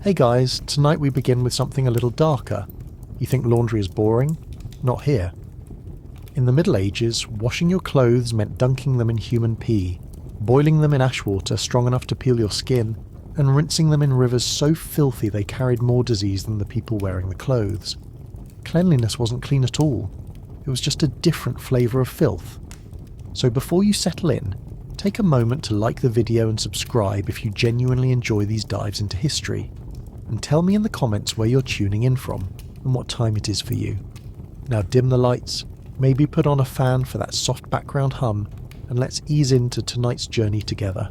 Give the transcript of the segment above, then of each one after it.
Hey guys, tonight we begin with something a little darker. You think laundry is boring? Not here. In the Middle Ages, washing your clothes meant dunking them in human pee, boiling them in ash water strong enough to peel your skin, and rinsing them in rivers so filthy they carried more disease than the people wearing the clothes. Cleanliness wasn't clean at all. It was just a different flavour of filth. So before you settle in, take a moment to like the video and subscribe if you genuinely enjoy these dives into history. And tell me in the comments where you're tuning in from and what time it is for you. Now dim the lights, maybe put on a fan for that soft background hum, and let's ease into tonight's journey together.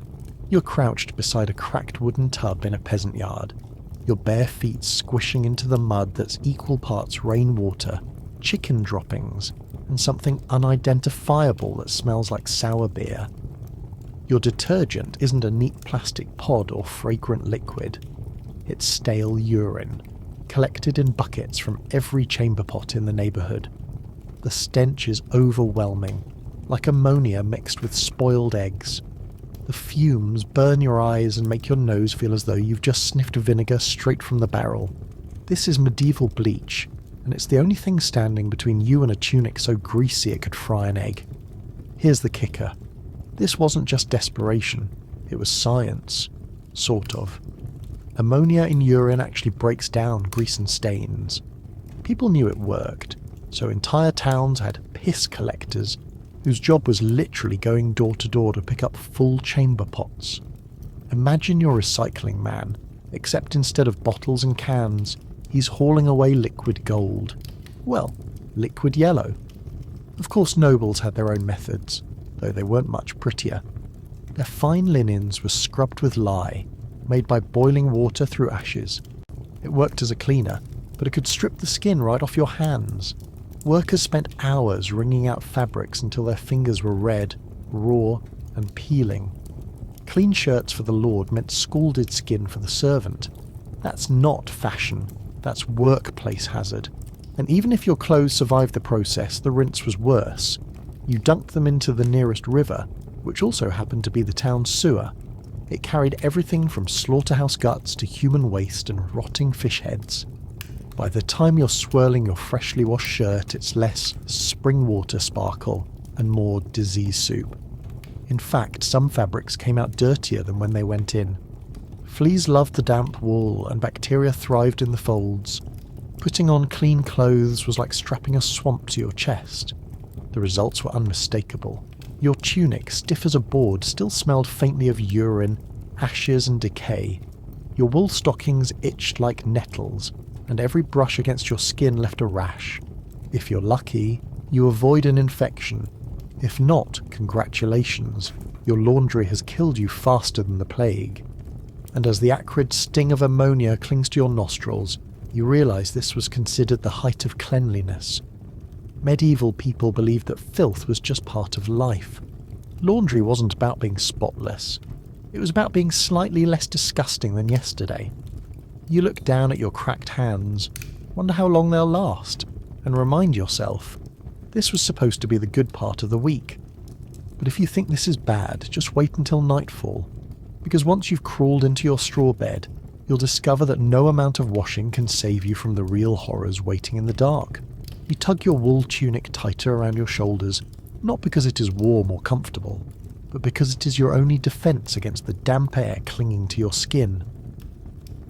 You're crouched beside a cracked wooden tub in a peasant yard, your bare feet squishing into the mud that's equal parts rainwater, chicken droppings, and something unidentifiable that smells like sour beer. Your detergent isn't a neat plastic pod or fragrant liquid. It's stale urine, collected in buckets from every chamber pot in the neighbourhood. The stench is overwhelming, like ammonia mixed with spoiled eggs. The fumes burn your eyes and make your nose feel as though you've just sniffed vinegar straight from the barrel. This is medieval bleach, and it's the only thing standing between you and a tunic so greasy it could fry an egg. Here's the kicker. This wasn't just desperation, it was science. Sort of. Ammonia in urine actually breaks down grease and stains. People knew it worked, so entire towns had piss collectors, whose job was literally going door to door to pick up full chamber pots. Imagine your recycling man, except instead of bottles and cans, he's hauling away liquid gold. Well, liquid yellow. Of course nobles had their own methods, though they weren't much prettier. Their fine linens were scrubbed with lye, made by boiling water through ashes. It worked as a cleaner, but it could strip the skin right off your hands. Workers spent hours wringing out fabrics until their fingers were red, raw, and peeling. Clean shirts for the lord meant scalded skin for the servant. That's not fashion, that's workplace hazard. And even if your clothes survived the process, the rinse was worse. You dunked them into the nearest river, which also happened to be the town's sewer. It carried everything from slaughterhouse guts to human waste and rotting fish heads. By the time you're swirling your freshly washed shirt, it's less spring water sparkle and more disease soup. In fact, some fabrics came out dirtier than when they went in. Fleas loved the damp wool and bacteria thrived in the folds. Putting on clean clothes was like strapping a swamp to your chest. The results were unmistakable. Your tunic, stiff as a board, still smelled faintly of urine, ashes and decay. Your wool stockings itched like nettles, and every brush against your skin left a rash. If you're lucky, you avoid an infection. If not, congratulations, your laundry has killed you faster than the plague. And as the acrid sting of ammonia clings to your nostrils, you realise this was considered the height of cleanliness. Medieval people believed that filth was just part of life. Laundry wasn't about being spotless. It was about being slightly less disgusting than yesterday. You look down at your cracked hands, wonder how long they'll last, and remind yourself, this was supposed to be the good part of the week. But if you think this is bad, just wait until nightfall, because once you've crawled into your straw bed, you'll discover that no amount of washing can save you from the real horrors waiting in the dark. You tug your wool tunic tighter around your shoulders, not because it is warm or comfortable, but because it is your only defence against the damp air clinging to your skin.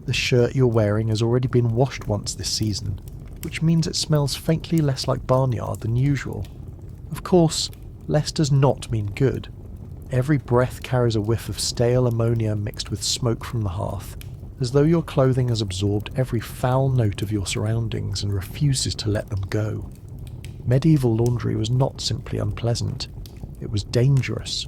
The shirt you're wearing has already been washed once this season, which means it smells faintly less like barnyard than usual. Of course, less does not mean good. Every breath carries a whiff of stale ammonia mixed with smoke from the hearth, as though your clothing has absorbed every foul note of your surroundings and refuses to let them go. Medieval laundry was not simply unpleasant, it was dangerous.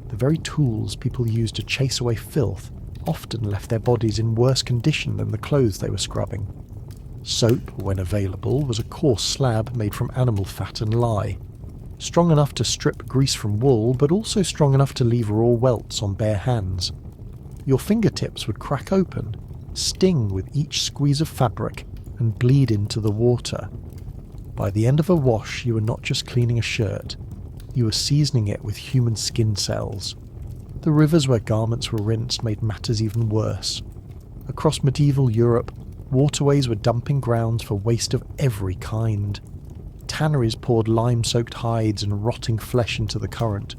The very tools people used to chase away filth often left their bodies in worse condition than the clothes they were scrubbing. Soap, when available, was a coarse slab made from animal fat and lye, strong enough to strip grease from wool, but also strong enough to leave raw welts on bare hands. Your fingertips would crack open, sting with each squeeze of fabric, and bleed into the water. By the end of a wash, you were not just cleaning a shirt, you were seasoning it with human skin cells. The rivers where garments were rinsed made matters even worse. Across medieval Europe, waterways were dumping grounds for waste of every kind. Tanneries poured lime-soaked hides and rotting flesh into the current.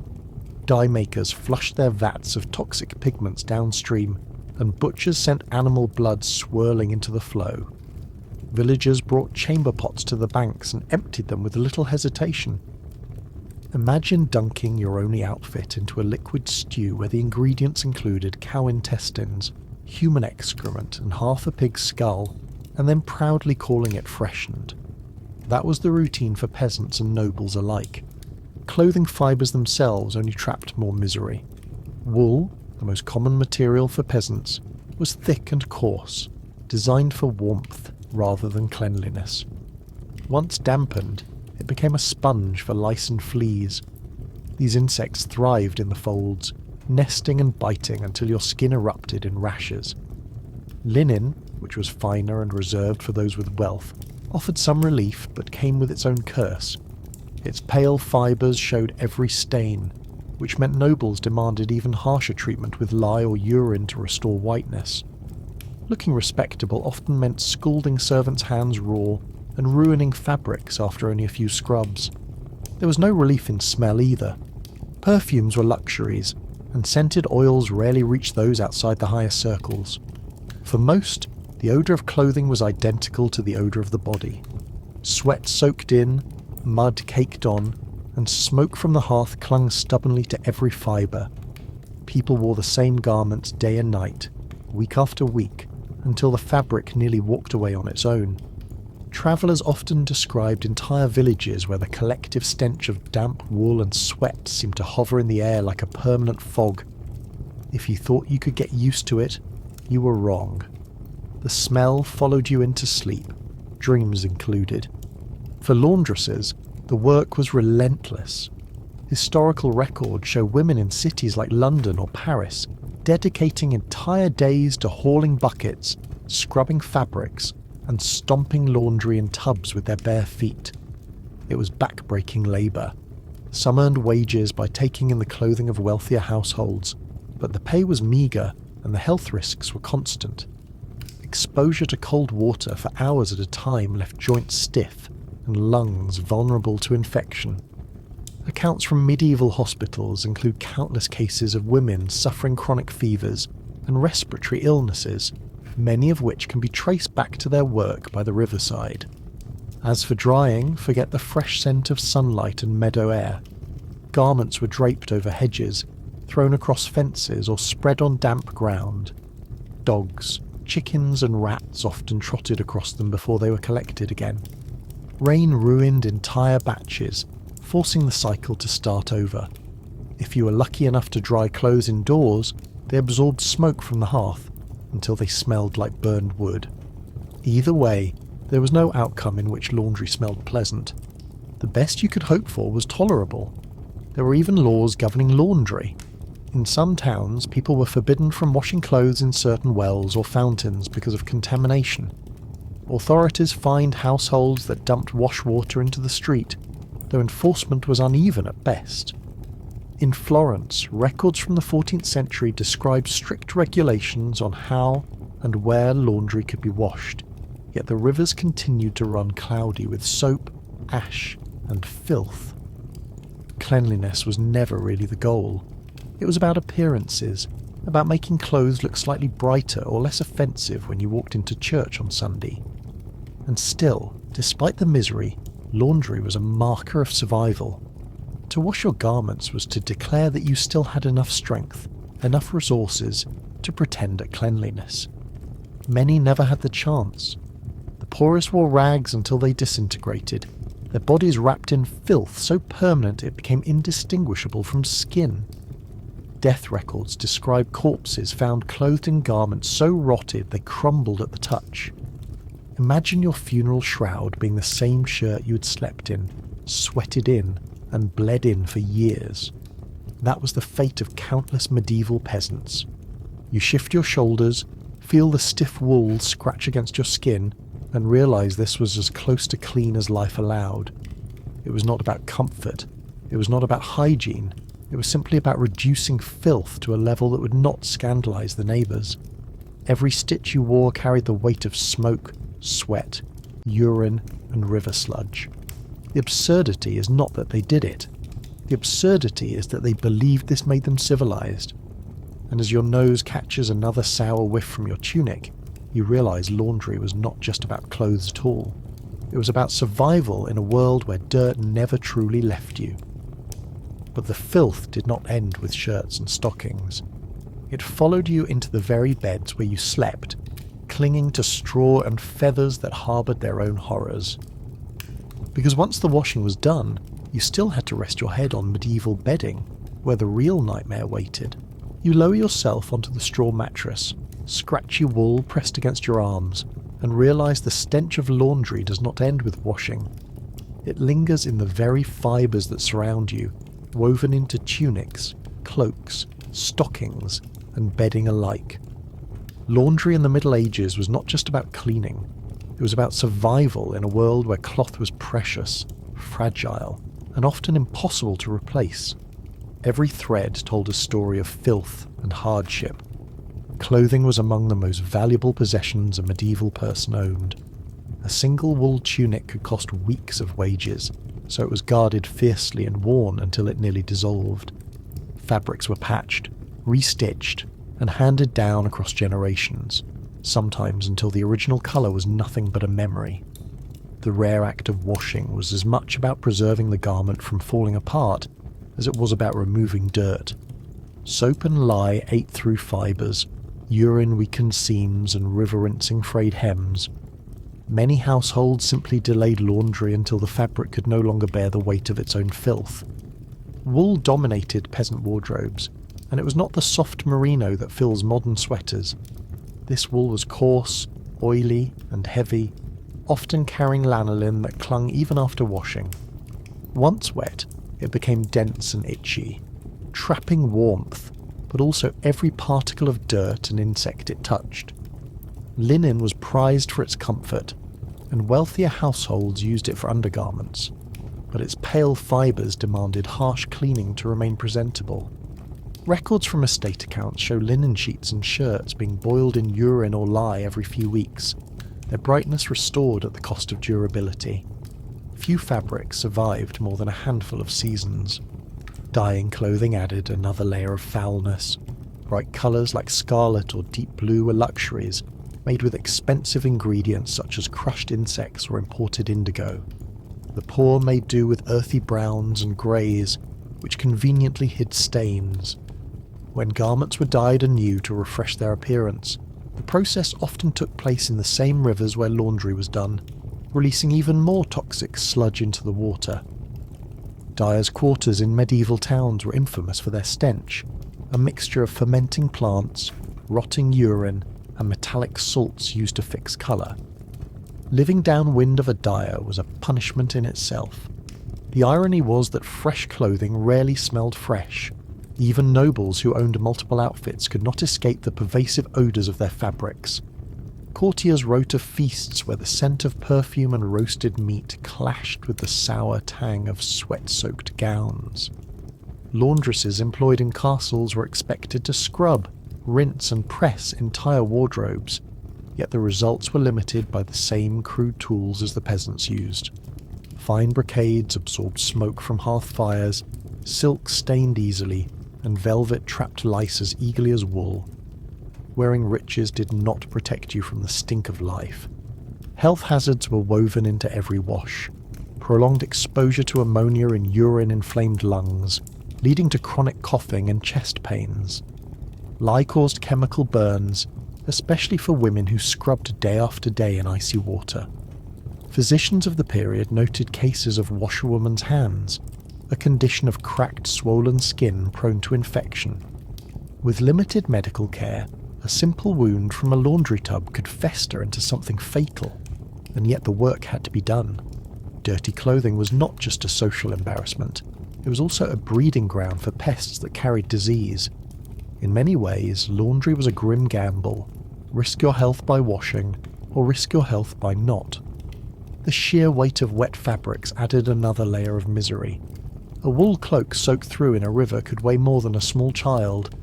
Dye makers flushed their vats of toxic pigments downstream, and butchers sent animal blood swirling into the flow. Villagers brought chamber pots to the banks and emptied them with little hesitation. Imagine dunking your only outfit into a liquid stew where the ingredients included cow intestines, human excrement, and half a pig's skull, and then proudly calling it freshened. That was the routine for peasants and nobles alike. Clothing fibres themselves only trapped more misery. Wool, the most common material for peasants, was thick and coarse, designed for warmth rather than cleanliness. Once dampened, it became a sponge for lice and fleas. These insects thrived in the folds, nesting and biting until your skin erupted in rashes. Linen, which was finer and reserved for those with wealth, offered some relief but came with its own curse. Its pale fibres showed every stain, which meant nobles demanded even harsher treatment with lye or urine to restore whiteness. Looking respectable often meant scalding servants' hands raw and ruining fabrics after only a few scrubs. There was no relief in smell either. Perfumes were luxuries, and scented oils rarely reached those outside the higher circles. For most, the odour of clothing was identical to the odour of the body. Sweat soaked in, mud caked on, and smoke from the hearth clung stubbornly to every fibre. People wore the same garments day and night, week after week, until the fabric nearly walked away on its own. Travellers often described entire villages where the collective stench of damp wool and sweat seemed to hover in the air like a permanent fog. If you thought you could get used to it, you were wrong. The smell followed you into sleep, dreams included. For laundresses, the work was relentless. Historical records show women in cities like London or Paris dedicating entire days to hauling buckets, scrubbing fabrics, and stomping laundry in tubs with their bare feet. It was back-breaking labour. Some earned wages by taking in the clothing of wealthier households, but the pay was meagre and the health risks were constant. Exposure to cold water for hours at a time left joints stiff and lungs vulnerable to infection. Accounts from medieval hospitals include countless cases of women suffering chronic fevers and respiratory illnesses, many of which can be traced back to their work by the riverside. As for drying, forget the fresh scent of sunlight and meadow air. Garments were draped over hedges, thrown across fences, or spread on damp ground. Dogs, chickens, and rats often trotted across them before they were collected again. Rain ruined entire batches, forcing the cycle to start over. If you were lucky enough to dry clothes indoors, they absorbed smoke from the hearth until they smelled like burned wood. Either way, there was no outcome in which laundry smelled pleasant. The best you could hope for was tolerable. There were even laws governing laundry. In some towns, people were forbidden from washing clothes in certain wells or fountains because of contamination. Authorities fined households that dumped wash water into the street, though enforcement was uneven at best. In Florence, records from the 14th century describe strict regulations on how and where laundry could be washed, yet the rivers continued to run cloudy with soap, ash, and filth. Cleanliness was never really the goal. It was about appearances, about making clothes look slightly brighter or less offensive when you walked into church on Sunday. And still, despite the misery, laundry was a marker of survival. To wash your garments was to declare that you still had enough strength, enough resources, to pretend at cleanliness. Many never had the chance. The poorest wore rags until they disintegrated, their bodies wrapped in filth so permanent it became indistinguishable from skin. Death records describe corpses found clothed in garments so rotted they crumbled at the touch. Imagine your funeral shroud being the same shirt you had slept in, sweated in, and bled in for years. That was the fate of countless medieval peasants. You shift your shoulders, feel the stiff wool scratch against your skin, and realise this was as close to clean as life allowed. It was not about comfort. It was not about hygiene. It was simply about reducing filth to a level that would not scandalise the neighbours. Every stitch you wore carried the weight of smoke, sweat, urine, and river sludge. The absurdity is not that they did it. The absurdity is that they believed this made them civilized. And as your nose catches another sour whiff from your tunic, you realize laundry was not just about clothes at all. It was about survival in a world where dirt never truly left you. But the filth did not end with shirts and stockings. It followed you into the very beds where you slept, clinging to straw and feathers that harboured their own horrors. Because once the washing was done, you still had to rest your head on medieval bedding, where the real nightmare waited. You lower yourself onto the straw mattress, scratchy wool pressed against your arms, and realise the stench of laundry does not end with washing. It lingers in the very fibres that surround you, woven into tunics, cloaks, stockings, and bedding alike. Laundry in the Middle Ages was not just about cleaning. It was about survival in a world where cloth was precious, fragile, and often impossible to replace. Every thread told a story of filth and hardship. Clothing was among the most valuable possessions a medieval person owned. A single wool tunic could cost weeks of wages, so it was guarded fiercely and worn until it nearly dissolved. Fabrics were patched, restitched, and handed down across generations, sometimes until the original colour was nothing but a memory. The rare act of washing was as much about preserving the garment from falling apart as it was about removing dirt. Soap and lye ate through fibres, urine weakened seams, and river rinsing frayed hems. Many households simply delayed laundry until the fabric could no longer bear the weight of its own filth. Wool dominated peasant wardrobes, and it was not the soft merino that fills modern sweaters. This wool was coarse, oily, and heavy, often carrying lanolin that clung even after washing. Once wet, it became dense and itchy, trapping warmth, but also every particle of dirt and insect it touched. Linen was prized for its comfort, and wealthier households used it for undergarments, but its pale fibres demanded harsh cleaning to remain presentable. Records from estate accounts show linen sheets and shirts being boiled in urine or lye every few weeks, their brightness restored at the cost of durability. Few fabrics survived more than a handful of seasons. Dyeing clothing added another layer of foulness. Bright colours like scarlet or deep blue were luxuries, made with expensive ingredients such as crushed insects or imported indigo. The poor made do with earthy browns and greys, which conveniently hid stains. When garments were dyed anew to refresh their appearance, the process often took place in the same rivers where laundry was done, releasing even more toxic sludge into the water. Dyers' quarters in medieval towns were infamous for their stench, a mixture of fermenting plants, rotting urine, and metallic salts used to fix colour. Living downwind of a dyer was a punishment in itself. The irony was that fresh clothing rarely smelled fresh. Even nobles who owned multiple outfits could not escape the pervasive odours of their fabrics. Courtiers wrote of feasts where the scent of perfume and roasted meat clashed with the sour tang of sweat-soaked gowns. Laundresses employed in castles were expected to scrub, rinse and press entire wardrobes, yet the results were limited by the same crude tools as the peasants used. Fine brocades absorbed smoke from hearth fires, silk stained easily, and velvet trapped lice as eagerly as wool. Wearing riches did not protect you from the stink of life. Health hazards were woven into every wash. Prolonged exposure to ammonia in urine inflamed lungs, leading to chronic coughing and chest pains. Lye caused chemical burns, especially for women who scrubbed day after day in icy water. Physicians of the period noted cases of washerwoman's hands, a condition of cracked, swollen skin prone to infection. With limited medical care, a simple wound from a laundry tub could fester into something fatal, and yet the work had to be done. Dirty clothing was not just a social embarrassment, it was also a breeding ground for pests that carried disease. In many ways, laundry was a grim gamble. Risk your health by washing, or risk your health by not. The sheer weight of wet fabrics added another layer of misery. A wool cloak soaked through in a river could weigh more than a small child.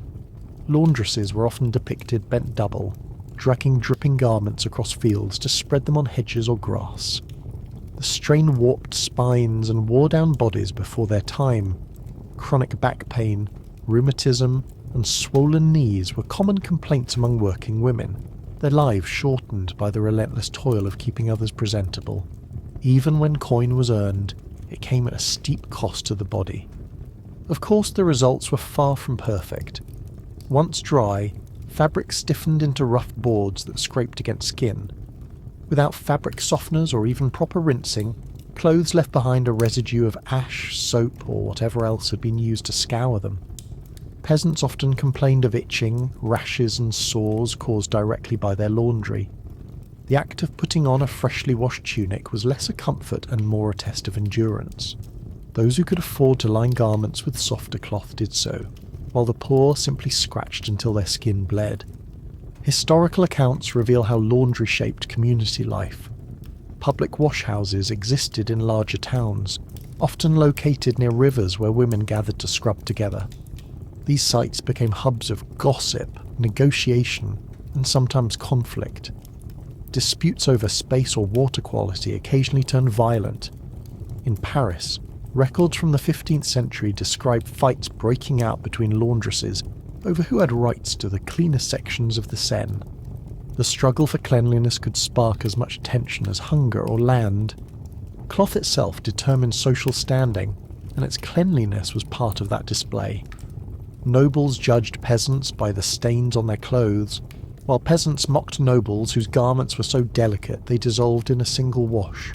Laundresses were often depicted bent double, dragging dripping garments across fields to spread them on hedges or grass. The strain-warped spines and wore-down bodies before their time, chronic back pain, rheumatism, and swollen knees were common complaints among working women, their lives shortened by the relentless toil of keeping others presentable. Even when coin was earned, it came at a steep cost to the body. Of course, the results were far from perfect. Once dry, fabric stiffened into rough boards that scraped against skin. Without fabric softeners or even proper rinsing, clothes left behind a residue of ash, soap, or whatever else had been used to scour them. Peasants often complained of itching, rashes and sores caused directly by their laundry. The act of putting on a freshly washed tunic was less a comfort and more a test of endurance. Those who could afford to line garments with softer cloth did so, while the poor simply scratched until their skin bled. Historical accounts reveal how laundry shaped community life. Public washhouses existed in larger towns, often located near rivers where women gathered to scrub together. These sites became hubs of gossip, negotiation, and sometimes conflict. Disputes over space or water quality occasionally turned violent. In Paris, records from the 15th century describe fights breaking out between laundresses over who had rights to the cleaner sections of the Seine. The struggle for cleanliness could spark as much tension as hunger or land. Cloth itself determined social standing, and its cleanliness was part of that display. Nobles judged peasants by the stains on their clothes, while peasants mocked nobles whose garments were so delicate they dissolved in a single wash.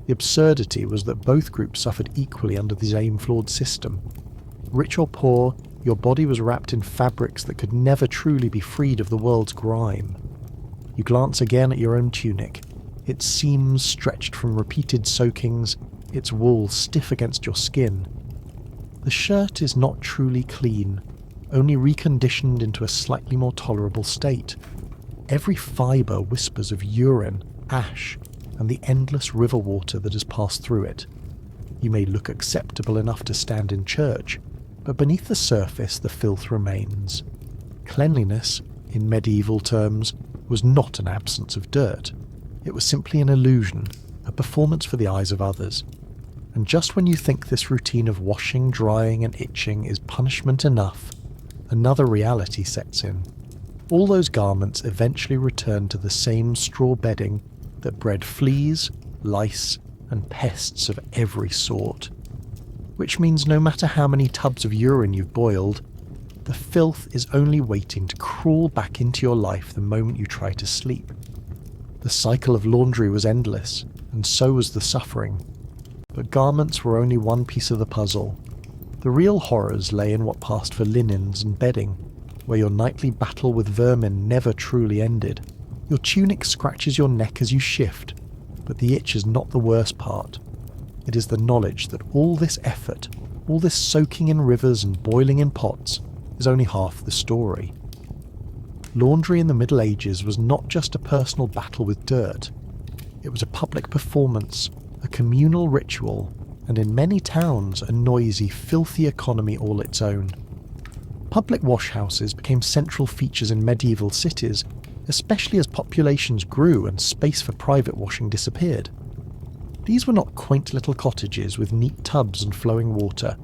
The absurdity was that both groups suffered equally under the same flawed system. Rich or poor, your body was wrapped in fabrics that could never truly be freed of the world's grime. You glance again at your own tunic, its seams stretched from repeated soakings, its wool stiff against your skin. The shirt is not truly clean, only reconditioned into a slightly more tolerable state. Every fibre whispers of urine, ash, and the endless river water that has passed through it. You may look acceptable enough to stand in church, but beneath the surface the filth remains. Cleanliness, in medieval terms, was not an absence of dirt. It was simply an illusion, a performance for the eyes of others. And just when you think this routine of washing, drying and itching is punishment enough, another reality sets in. All those garments eventually return to the same straw bedding that bred fleas, lice and pests of every sort. Which means no matter how many tubs of urine you've boiled, the filth is only waiting to crawl back into your life the moment you try to sleep. The cycle of laundry was endless, and so was the suffering. But garments were only one piece of the puzzle. The real horrors lay in what passed for linens and bedding, where your nightly battle with vermin never truly ended. Your tunic scratches your neck as you shift, but the itch is not the worst part. It is the knowledge that all this effort, all this soaking in rivers and boiling in pots, is only half the story. Laundry in the Middle Ages was not just a personal battle with dirt. It was a public performance, a communal ritual, and in many towns a noisy, filthy economy all its own. Public washhouses became central features in medieval cities, especially as populations grew and space for private washing disappeared. These were not quaint little cottages with neat tubs and flowing water.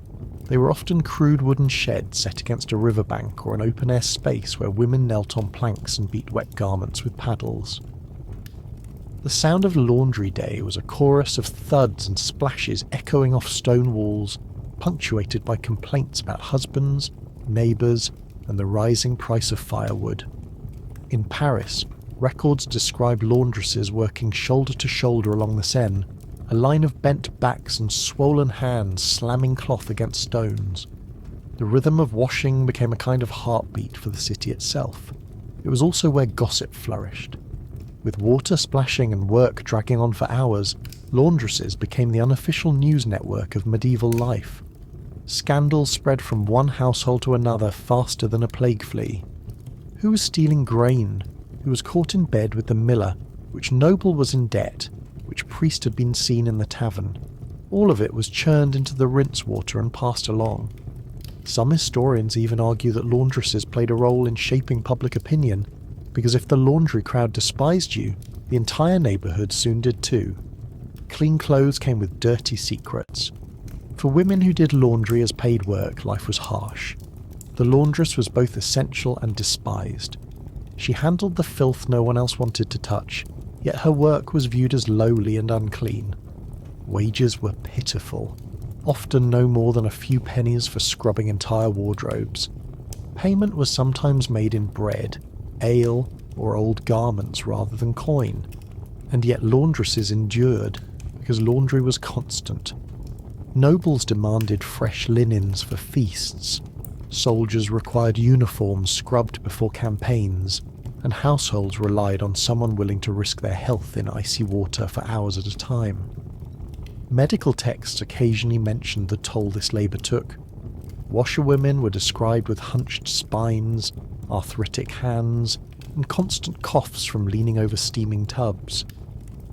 They were often crude wooden sheds set against a riverbank or an open-air space where women knelt on planks and beat wet garments with paddles. The sound of laundry day was a chorus of thuds and splashes echoing off stone walls, punctuated by complaints about husbands, neighbours, and the rising price of firewood. In Paris, records describe laundresses working shoulder to shoulder along the Seine, a line of bent backs and swollen hands slamming cloth against stones. The rhythm of washing became a kind of heartbeat for the city itself. It was also where gossip flourished. With water splashing and work dragging on for hours, laundresses became the unofficial news network of medieval life. Scandals spread from one household to another faster than a plague flea. Who was stealing grain? Who was caught in bed with the miller? Which noble was in debt? Which priest had been seen in the tavern? All of it was churned into the rinse water and passed along. Some historians even argue that laundresses played a role in shaping public opinion, because if the laundry crowd despised you, the entire neighbourhood soon did too. Clean clothes came with dirty secrets. For women who did laundry as paid work, life was harsh. The laundress was both essential and despised. She handled the filth no one else wanted to touch, yet her work was viewed as lowly and unclean. Wages were pitiful, often no more than a few pennies for scrubbing entire wardrobes. Payment was sometimes made in bread, ale, or old garments rather than coin, and yet laundresses endured because laundry was constant. Nobles demanded fresh linens for feasts, soldiers required uniforms scrubbed before campaigns, and households relied on someone willing to risk their health in icy water for hours at a time. Medical texts occasionally mentioned the toll this labour took. Washerwomen were described with hunched spines, arthritic hands, and constant coughs from leaning over steaming tubs.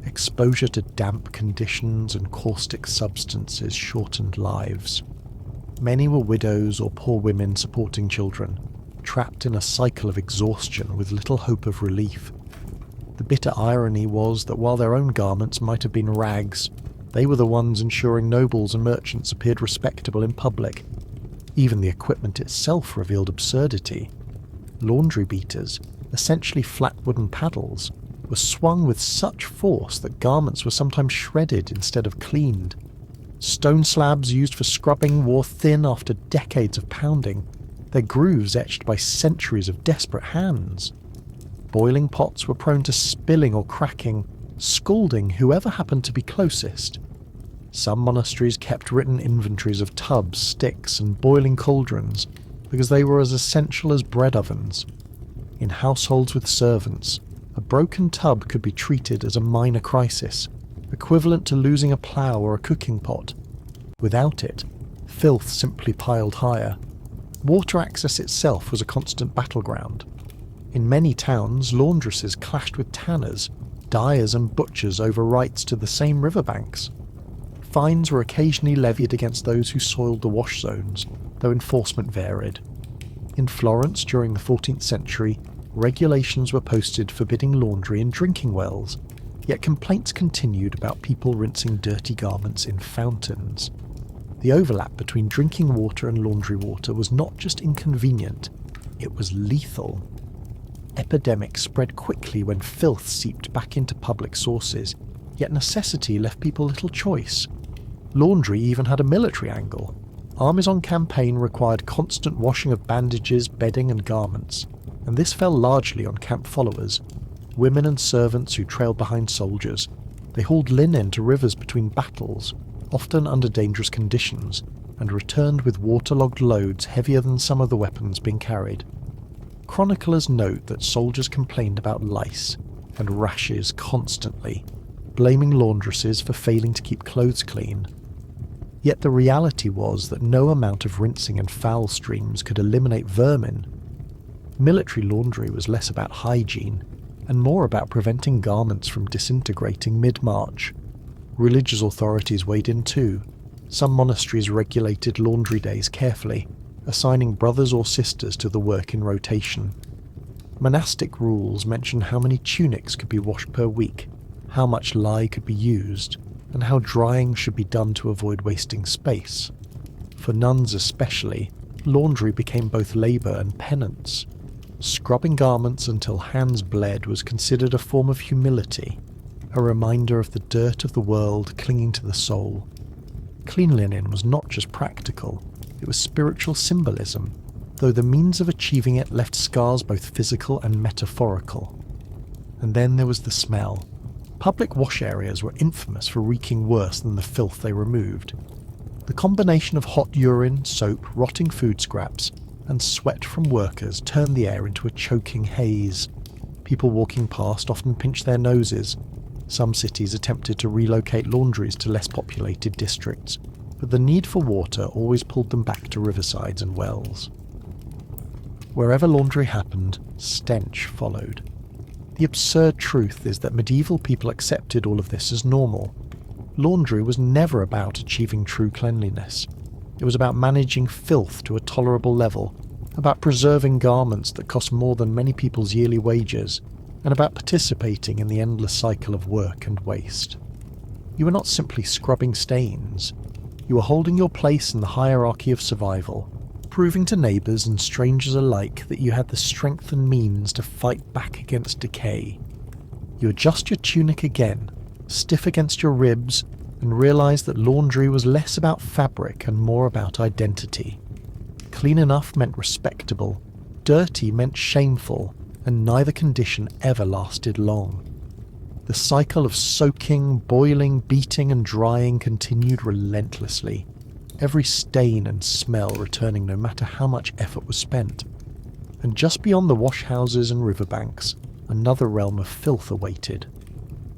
Exposure to damp conditions and caustic substances shortened lives. Many were widows or poor women supporting children, trapped in a cycle of exhaustion with little hope of relief. The bitter irony was that while their own garments might have been rags, they were the ones ensuring nobles and merchants appeared respectable in public. Even the equipment itself revealed absurdity. Laundry beaters, essentially flat wooden paddles, were swung with such force that garments were sometimes shredded instead of cleaned. Stone slabs used for scrubbing wore thin after decades of pounding, their grooves etched by centuries of desperate hands. Boiling pots were prone to spilling or cracking, scalding whoever happened to be closest. Some monasteries kept written inventories of tubs, sticks, and boiling cauldrons because they were as essential as bread ovens. In households with servants, a broken tub could be treated as a minor crisis, equivalent to losing a plough or a cooking pot. Without it, filth simply piled higher. Water access itself was a constant battleground. In many towns, laundresses clashed with tanners, dyers and butchers over rights to the same riverbanks. Fines were occasionally levied against those who soiled the wash zones, though enforcement varied. In Florence during the 14th century, regulations were posted forbidding laundry in drinking wells, yet complaints continued about people rinsing dirty garments in fountains. The overlap between drinking water and laundry water was not just inconvenient, it was lethal. Epidemics spread quickly when filth seeped back into public sources, yet necessity left people little choice. Laundry even had a military angle. Armies on campaign required constant washing of bandages, bedding and garments, and this fell largely on camp followers, women and servants who trailed behind soldiers. They hauled linen to rivers between battles, often under dangerous conditions, and returned with waterlogged loads heavier than some of the weapons being carried. Chroniclers note that soldiers complained about lice and rashes constantly, blaming laundresses for failing to keep clothes clean. Yet the reality was that no amount of rinsing and foul streams could eliminate vermin. Military laundry was less about hygiene and more about preventing garments from disintegrating mid-march. Religious authorities weighed in too. Some monasteries regulated laundry days carefully, assigning brothers or sisters to the work in rotation. Monastic rules mention how many tunics could be washed per week, how much lye could be used, and how drying should be done to avoid wasting space. For nuns especially, laundry became both labour and penance. Scrubbing garments until hands bled was considered a form of humility, a reminder of the dirt of the world clinging to the soul. Clean linen was not just practical, it was spiritual symbolism, though the means of achieving it left scars both physical and metaphorical. And then there was the smell. Public wash areas were infamous for reeking worse than the filth they removed. The combination of hot urine, soap, rotting food scraps, and sweat from workers turned the air into a choking haze. People walking past often pinched their noses. Some cities attempted to relocate laundries to less populated districts, but the need for water always pulled them back to riversides and wells. Wherever laundry happened, stench followed. The absurd truth is that medieval people accepted all of this as normal. Laundry was never about achieving true cleanliness. It was about managing filth to a tolerable level, about preserving garments that cost more than many people's yearly wages, and about participating in the endless cycle of work and waste. You were not simply scrubbing stains. You were holding your place in the hierarchy of survival, proving to neighbours and strangers alike that you had the strength and means to fight back against decay. You adjust your tunic again, stiff against your ribs, and realise that laundry was less about fabric and more about identity. Clean enough meant respectable, dirty meant shameful, and neither condition ever lasted long. The cycle of soaking, boiling, beating and drying continued relentlessly, every stain and smell returning no matter how much effort was spent. And just beyond the washhouses and riverbanks, another realm of filth awaited,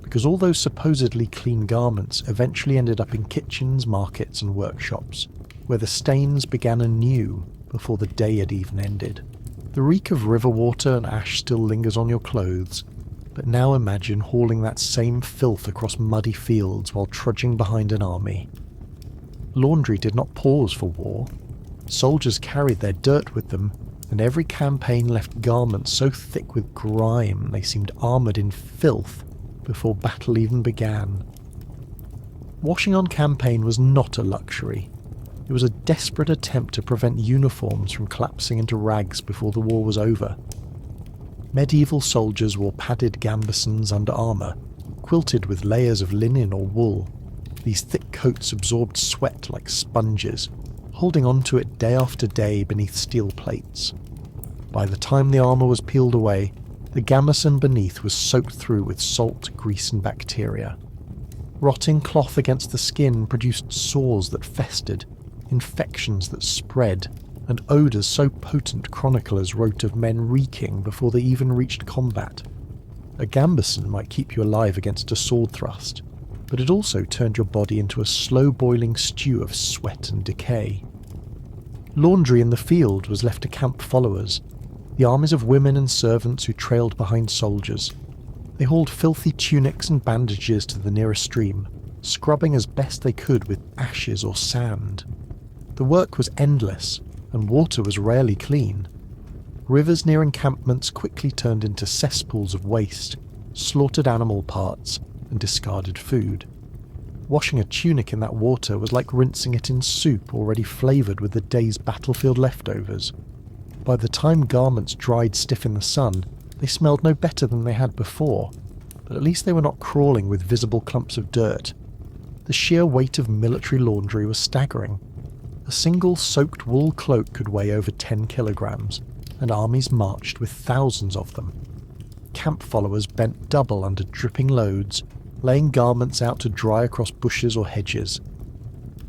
because all those supposedly clean garments eventually ended up in kitchens, markets and workshops, where the stains began anew before the day had even ended. The reek of river water and ash still lingers on your clothes, but now imagine hauling that same filth across muddy fields while trudging behind an army. Laundry did not pause for war. Soldiers carried their dirt with them, and every campaign left garments so thick with grime they seemed armoured in filth before battle even began. Washing on campaign was not a luxury. It was a desperate attempt to prevent uniforms from collapsing into rags before the war was over. Medieval soldiers wore padded gambesons under armour, quilted with layers of linen or wool. These thick coats absorbed sweat like sponges, holding onto it day after day beneath steel plates. By the time the armour was peeled away, the gambeson beneath was soaked through with salt, grease and bacteria. Rotting cloth against the skin produced sores that festered, infections that spread, and odours so potent chroniclers wrote of men reeking before they even reached combat. A gambeson might keep you alive against a sword thrust, but it also turned your body into a slow-boiling stew of sweat and decay. Laundry in the field was left to camp followers, the armies of women and servants who trailed behind soldiers. They hauled filthy tunics and bandages to the nearest stream, scrubbing as best they could with ashes or sand. The work was endless, and water was rarely clean. Rivers near encampments quickly turned into cesspools of waste, slaughtered animal parts, and discarded food. Washing a tunic in that water was like rinsing it in soup already flavoured with the day's battlefield leftovers. By the time garments dried stiff in the sun, they smelled no better than they had before, but at least they were not crawling with visible clumps of dirt. The sheer weight of military laundry was staggering. A single soaked wool cloak could weigh over 10 kilograms, and armies marched with thousands of them. Camp followers bent double under dripping loads, laying garments out to dry across bushes or hedges.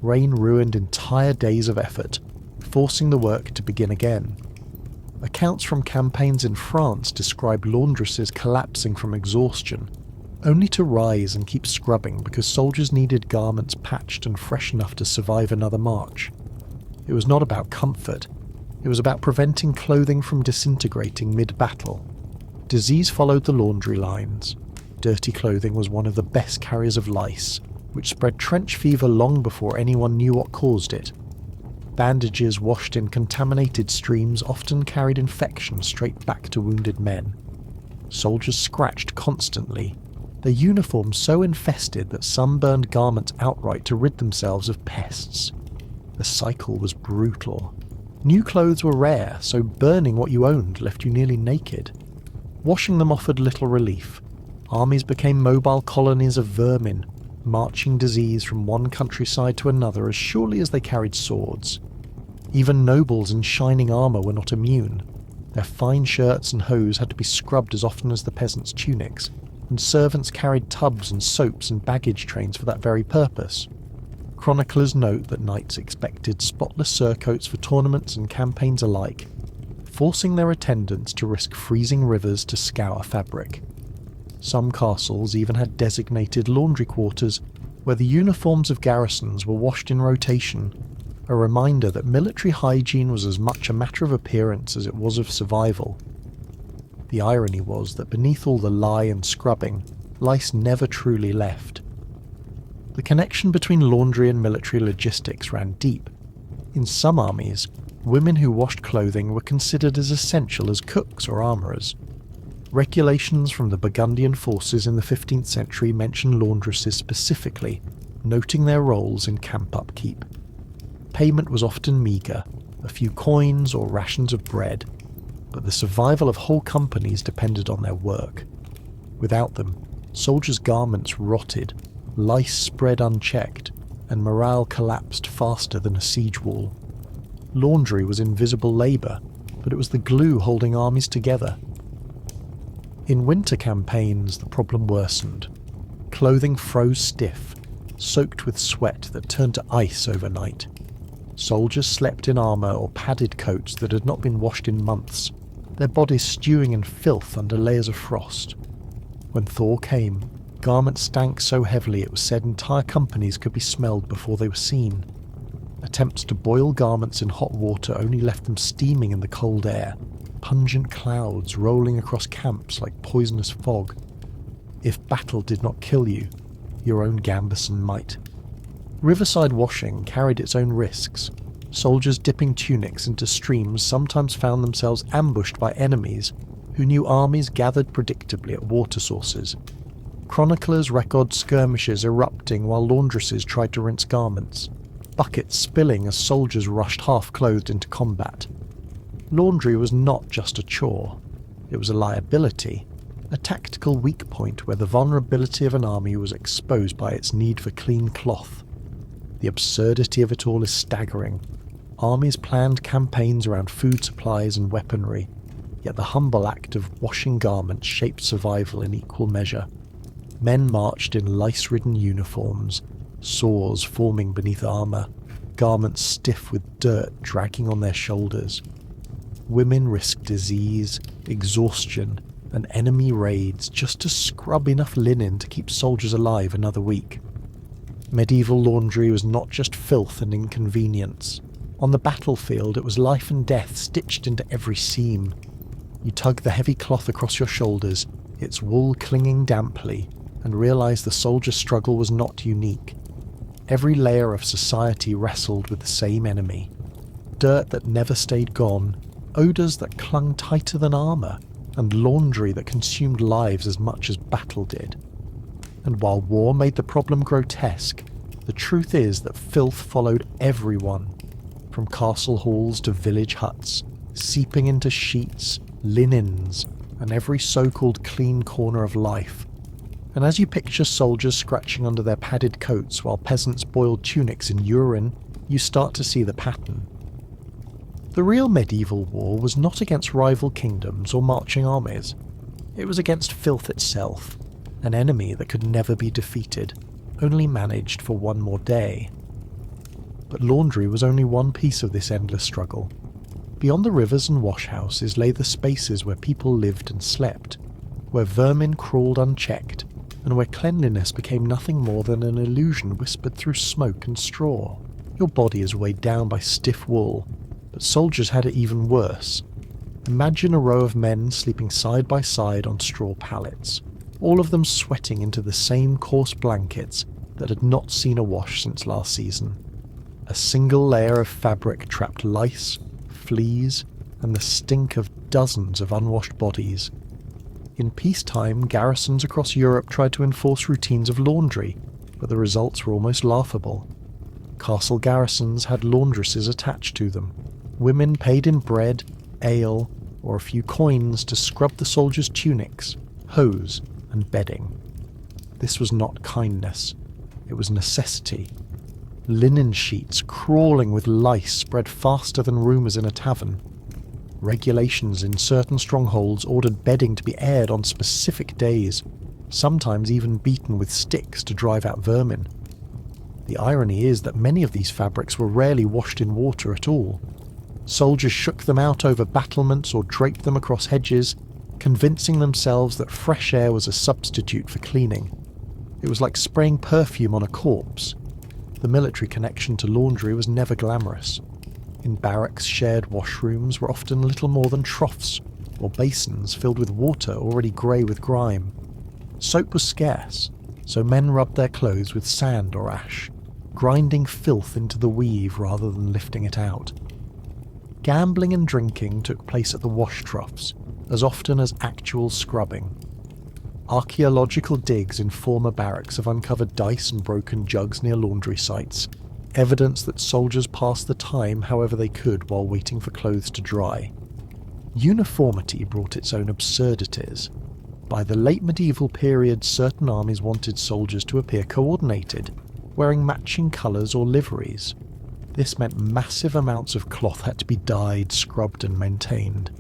Rain ruined entire days of effort, forcing the work to begin again. Accounts from campaigns in France describe laundresses collapsing from exhaustion, only to rise and keep scrubbing because soldiers needed garments patched and fresh enough to survive another march. It was not about comfort. It was about preventing clothing from disintegrating mid-battle. Disease followed the laundry lines. Dirty clothing was one of the best carriers of lice, which spread trench fever long before anyone knew what caused it. Bandages washed in contaminated streams often carried infection straight back to wounded men. Soldiers scratched constantly, their uniforms so infested that some burned garments outright to rid themselves of pests. The cycle was brutal. New clothes were rare, so burning what you owned left you nearly naked. Washing them offered little relief. Armies became mobile colonies of vermin, marching disease from one countryside to another as surely as they carried swords. Even nobles in shining armour were not immune. Their fine shirts and hose had to be scrubbed as often as the peasants' tunics, and servants carried tubs and soaps and baggage trains for that very purpose. Chroniclers note that knights expected spotless surcoats for tournaments and campaigns alike, forcing their attendants to risk freezing rivers to scour fabric. Some castles even had designated laundry quarters where the uniforms of garrisons were washed in rotation, a reminder that military hygiene was as much a matter of appearance as it was of survival. The irony was that beneath all the lie and scrubbing, lice never truly left. The connection between laundry and military logistics ran deep. In some armies, Women who washed clothing were considered as essential as cooks or armourers. Regulations from the Burgundian forces in the 15th century mention laundresses specifically, noting their roles in camp upkeep. Payment was often meagre, a few coins or rations of bread, but the survival of whole companies depended on their work. Without them, soldiers' garments rotted, lice spread unchecked, and morale collapsed faster than a siege wall. Laundry was invisible labour, but it was the glue holding armies together. In winter campaigns, the problem worsened. Clothing froze stiff, soaked with sweat that turned to ice overnight. Soldiers slept in armour or padded coats that had not been washed in months, their bodies stewing in filth under layers of frost. When thaw came, garments stank so heavily it was said entire companies could be smelled before they were seen. Attempts to boil garments in hot water only left them steaming in the cold air, pungent clouds rolling across camps like poisonous fog. If battle did not kill you, your own gambeson might. Riverside washing carried its own risks. Soldiers dipping tunics into streams sometimes found themselves ambushed by enemies who knew armies gathered predictably at water sources. Chroniclers record skirmishes erupting while laundresses tried to rinse garments, buckets spilling as soldiers rushed half-clothed into combat. Laundry was not just a chore. It was a liability, a tactical weak point where the vulnerability of an army was exposed by its need for clean cloth. The absurdity of it all is staggering. Armies planned campaigns around food supplies and weaponry, yet the humble act of washing garments shaped survival in equal measure. Men marched in lice-ridden uniforms, sores forming beneath armour, garments stiff with dirt dragging on their shoulders. Women risked disease, exhaustion, and enemy raids just to scrub enough linen to keep soldiers alive another week. Medieval laundry was not just filth and inconvenience. On the battlefield, it was life and death stitched into every seam. You tug the heavy cloth across your shoulders, its wool clinging damply, and realise the soldier's struggle was not unique. Every layer of society wrestled with the same enemy. Dirt that never stayed gone, odours that clung tighter than armour, and laundry that consumed lives as much as battle did. And while war made the problem grotesque, the truth is that filth followed everyone, from castle halls to village huts, seeping into sheets, linens, and every so-called clean corner of life. And as you picture soldiers scratching under their padded coats while peasants boiled tunics in urine, you start to see the pattern. The real medieval war was not against rival kingdoms or marching armies. It was against filth itself, an enemy that could never be defeated, only managed for one more day. But laundry was only one piece of this endless struggle. Beyond the rivers and washhouses lay the spaces where people lived and slept, where vermin crawled unchecked, and where cleanliness became nothing more than an illusion whispered through smoke and straw. Your body is weighed down by stiff wool, but soldiers had it even worse. Imagine a row of men sleeping side by side on straw pallets, all of them sweating into the same coarse blankets that had not seen a wash since last season. A single layer of fabric trapped lice, fleas, and the stink of dozens of unwashed bodies. In peacetime, garrisons across Europe tried to enforce routines of laundry, but the results were almost laughable. Castle garrisons had laundresses attached to them. Women paid in bread, ale, or a few coins to scrub the soldiers' tunics, hose, and bedding. This was not kindness. It was necessity. Linen sheets crawling with lice spread faster than rumours in a tavern. Regulations in certain strongholds ordered bedding to be aired on specific days, sometimes even beaten with sticks to drive out vermin. The irony is that many of these fabrics were rarely washed in water at all. Soldiers shook them out over battlements or draped them across hedges, convincing themselves that fresh air was a substitute for cleaning. It was like spraying perfume on a corpse. The military connection to laundry was never glamorous. In barracks, shared washrooms were often little more than troughs or basins filled with water already grey with grime. Soap was scarce, so men rubbed their clothes with sand or ash, grinding filth into the weave rather than lifting it out. Gambling and drinking took place at the wash troughs, as often as actual scrubbing. Archaeological digs in former barracks have uncovered dice and broken jugs near laundry sites, evidence that soldiers passed the time however they could while waiting for clothes to dry. Uniformity brought its own absurdities. By the late medieval period, certain armies wanted soldiers to appear coordinated, wearing matching colours or liveries. This meant massive amounts of cloth had to be dyed, scrubbed and maintained.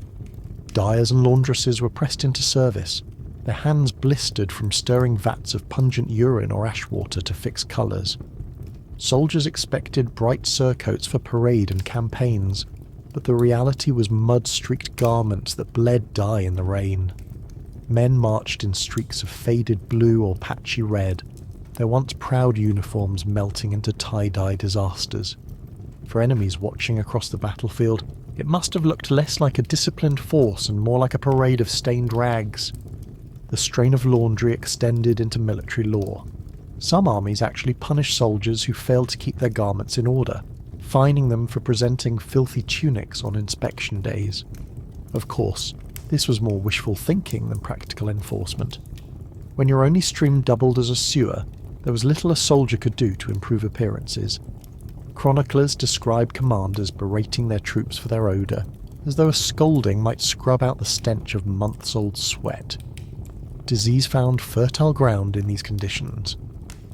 Dyers and laundresses were pressed into service, their hands blistered from stirring vats of pungent urine or ash water to fix colours. Soldiers expected bright surcoats for parade and campaigns, but the reality was mud-streaked garments that bled dye in the rain. Men marched in streaks of faded blue or patchy red, their once proud uniforms melting into tie-dye disasters. For enemies watching across the battlefield, it must have looked less like a disciplined force and more like a parade of stained rags. The strain of laundry extended into military law. Some armies actually punished soldiers who failed to keep their garments in order, fining them for presenting filthy tunics on inspection days. Of course, this was more wishful thinking than practical enforcement. When your only stream doubled as a sewer, there was little a soldier could do to improve appearances. Chroniclers describe commanders berating their troops for their odour, as though a scolding might scrub out the stench of months-old sweat. Disease found fertile ground in these conditions.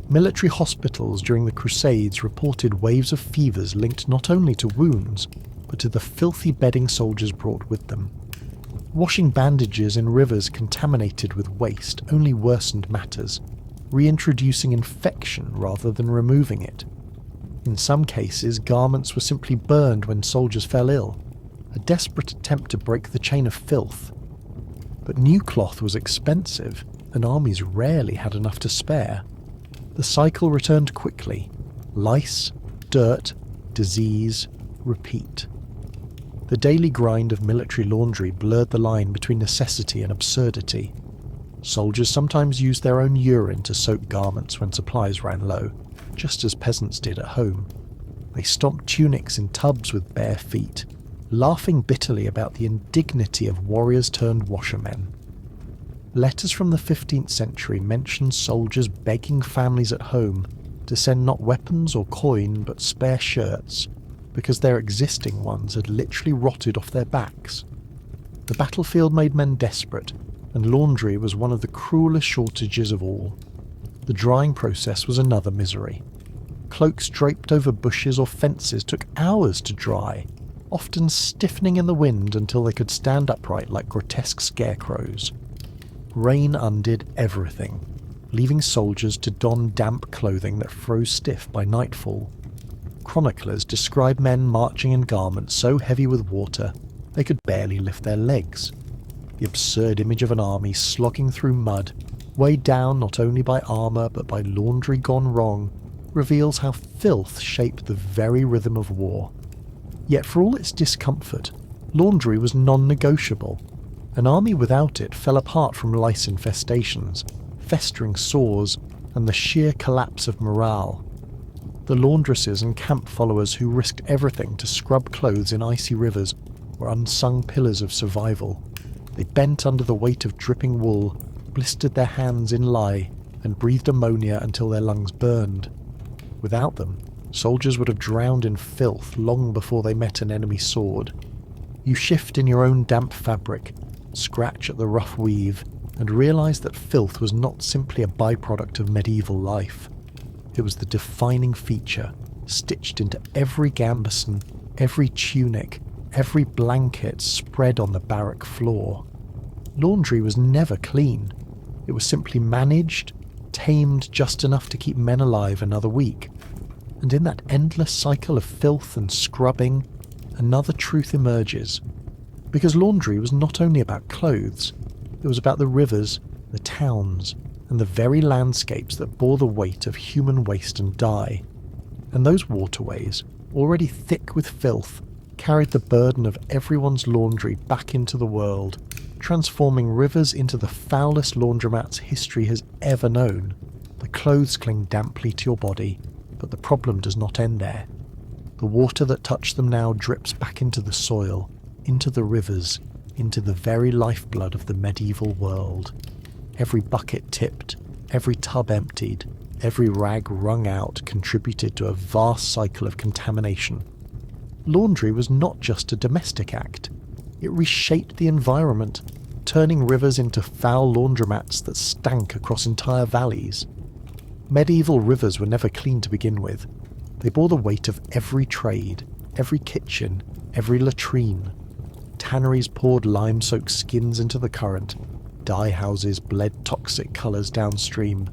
Military hospitals during the Crusades reported waves of fevers linked not only to wounds, but to the filthy bedding soldiers brought with them. Washing bandages in rivers contaminated with waste only worsened matters, reintroducing infection rather than removing it. In some cases, garments were simply burned when soldiers fell ill, a desperate attempt to break the chain of filth. But new cloth was expensive, and armies rarely had enough to spare. The cycle returned quickly. Lice, dirt, disease, repeat. The daily grind of military laundry blurred the line between necessity and absurdity. Soldiers sometimes used their own urine to soak garments when supplies ran low, just as peasants did at home. They stomped tunics in tubs with bare feet, laughing bitterly about the indignity of warriors-turned-washermen. Letters from the 15th century mention soldiers begging families at home to send not weapons or coin but spare shirts, because their existing ones had literally rotted off their backs. The battlefield made men desperate, and laundry was one of the cruelest shortages of all. The drying process was another misery. Cloaks draped over bushes or fences took hours to dry, often stiffening in the wind until they could stand upright like grotesque scarecrows. Rain undid everything, leaving soldiers to don damp clothing that froze stiff by nightfall. Chroniclers describe men marching in garments so heavy with water they could barely lift their legs. The absurd image of an army slogging through mud, weighed down not only by armour but by laundry gone wrong, reveals how filth shaped the very rhythm of war. Yet for all its discomfort, laundry was non-negotiable. An army without it fell apart from lice infestations, festering sores, and the sheer collapse of morale. The laundresses and camp followers who risked everything to scrub clothes in icy rivers were unsung pillars of survival. They bent under the weight of dripping wool, blistered their hands in lye, and breathed ammonia until their lungs burned. Without them, soldiers would have drowned in filth long before they met an enemy sword. You shift in your own damp fabric, scratch at the rough weave, and realise that filth was not simply a byproduct of medieval life. It was the defining feature, stitched into every gambeson, every tunic, every blanket spread on the barrack floor. Laundry was never clean. It was simply managed, tamed just enough to keep men alive another week. And in that endless cycle of filth and scrubbing, another truth emerges. Because laundry was not only about clothes, it was about the rivers, the towns, and the very landscapes that bore the weight of human waste and dye. And those waterways, already thick with filth, carried the burden of everyone's laundry back into the world, transforming rivers into the foulest laundromats history has ever known. The clothes cling damply to your body, but the problem does not end there. The water that touched them now drips back into the soil, into the rivers, into the very lifeblood of the medieval world. Every bucket tipped, every tub emptied, every rag wrung out contributed to a vast cycle of contamination. Laundry was not just a domestic act. It reshaped the environment, turning rivers into foul laundromats that stank across entire valleys. Medieval rivers were never clean to begin with. They bore the weight of every trade, every kitchen, every latrine. Tanneries poured lime-soaked skins into the current. Dye houses bled toxic colours downstream.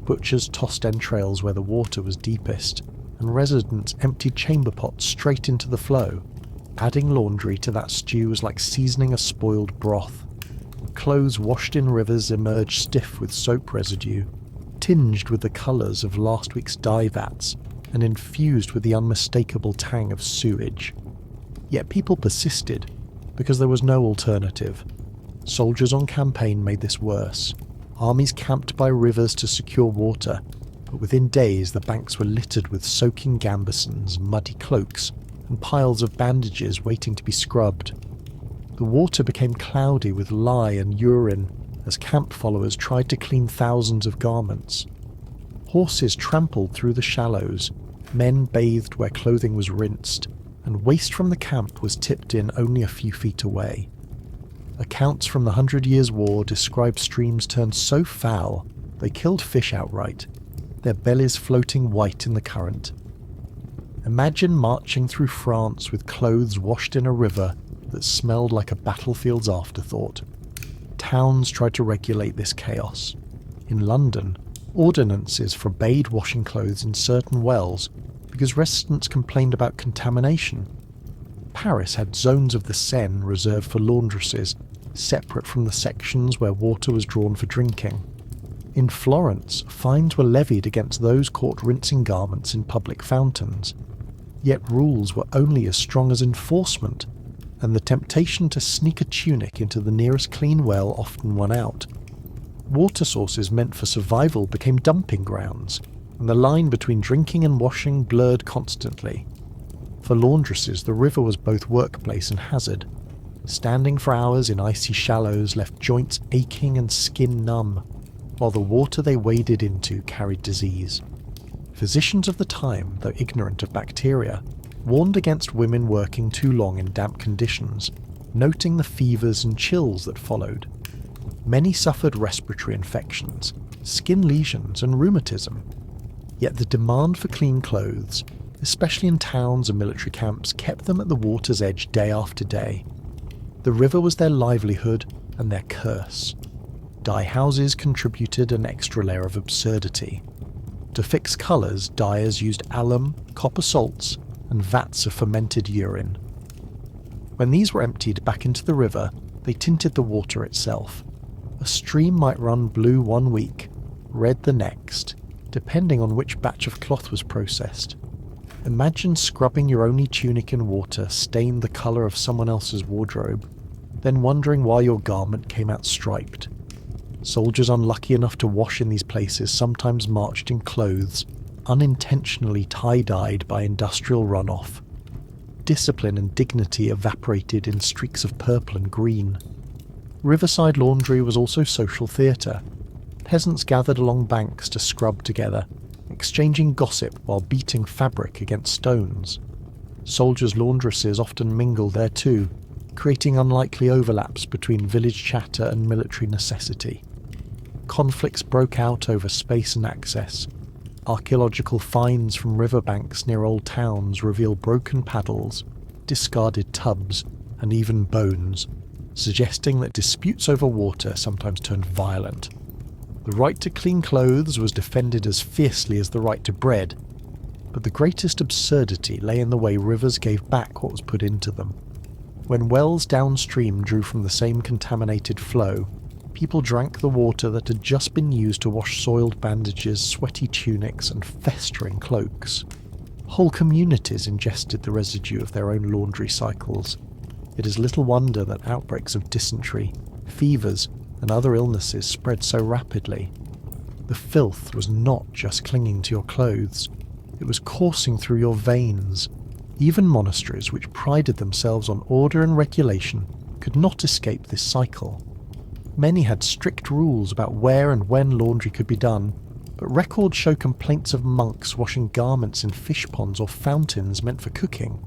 Butchers tossed entrails where the water was deepest, and residents emptied chamber pots straight into the flow. Adding laundry to that stew was like seasoning a spoiled broth. Clothes washed in rivers emerged stiff with soap residue, tinged with the colours of last week's dye vats, and infused with the unmistakable tang of sewage. Yet people persisted, because there was no alternative. Soldiers on campaign made this worse. Armies camped by rivers to secure water, but within days the banks were littered with soaking gambesons, muddy cloaks, and piles of bandages waiting to be scrubbed. The water became cloudy with lye and urine as camp followers tried to clean thousands of garments. Horses trampled through the shallows, men bathed where clothing was rinsed, and waste from the camp was tipped in only a few feet away. Accounts from the 100 Years' War describe streams turned so foul they killed fish outright, their bellies floating white in the current. Imagine marching through France with clothes washed in a river that smelled like a battlefield's afterthought. Towns tried to regulate this chaos. In London, ordinances forbade washing clothes in certain wells because residents complained about contamination. Paris had zones of the Seine reserved for laundresses, separate from the sections where water was drawn for drinking. In Florence, fines were levied against those caught rinsing garments in public fountains. Yet rules were only as strong as enforcement, and the temptation to sneak a tunic into the nearest clean well often won out. Water sources meant for survival became dumping grounds, and the line between drinking and washing blurred constantly. For laundresses, the river was both workplace and hazard. Standing for hours in icy shallows left joints aching and skin numb, while the water they waded into carried disease. Physicians of the time, though ignorant of bacteria, warned against women working too long in damp conditions, noting the fevers and chills that followed. Many suffered respiratory infections, skin lesions and rheumatism. Yet the demand for clean clothes, especially in towns and military camps, kept them at the water's edge day after day. The river was their livelihood and their curse. Dye houses contributed an extra layer of absurdity. To fix colours, dyers used alum, copper salts, and vats of fermented urine. When these were emptied back into the river, they tinted the water itself. A stream might run blue one week, red the next, depending on which batch of cloth was processed. Imagine scrubbing your only tunic in water stained the colour of someone else's wardrobe, then wondering why your garment came out striped. Soldiers unlucky enough to wash in these places sometimes marched in clothes unintentionally tie-dyed by industrial runoff. Discipline and dignity evaporated in streaks of purple and green. Riverside laundry was also social theatre. Peasants gathered along banks to scrub together, exchanging gossip while beating fabric against stones. Soldiers' laundresses often mingled there too, creating unlikely overlaps between village chatter and military necessity. Conflicts broke out over space and access. Archaeological finds from riverbanks near old towns reveal broken paddles, discarded tubs, and even bones, suggesting that disputes over water sometimes turned violent. The right to clean clothes was defended as fiercely as the right to bread, but the greatest absurdity lay in the way rivers gave back what was put into them. When wells downstream drew from the same contaminated flow, people drank the water that had just been used to wash soiled bandages, sweaty tunics, and festering cloaks. Whole communities ingested the residue of their own laundry cycles. It is little wonder that outbreaks of dysentery, fevers, and other illnesses spread so rapidly. The filth was not just clinging to your clothes, it was coursing through your veins, Even monasteries, which prided themselves on order and regulation, could not escape this cycle. Many had strict rules about where and when laundry could be done, but records show complaints of monks washing garments in fish ponds or fountains meant for cooking.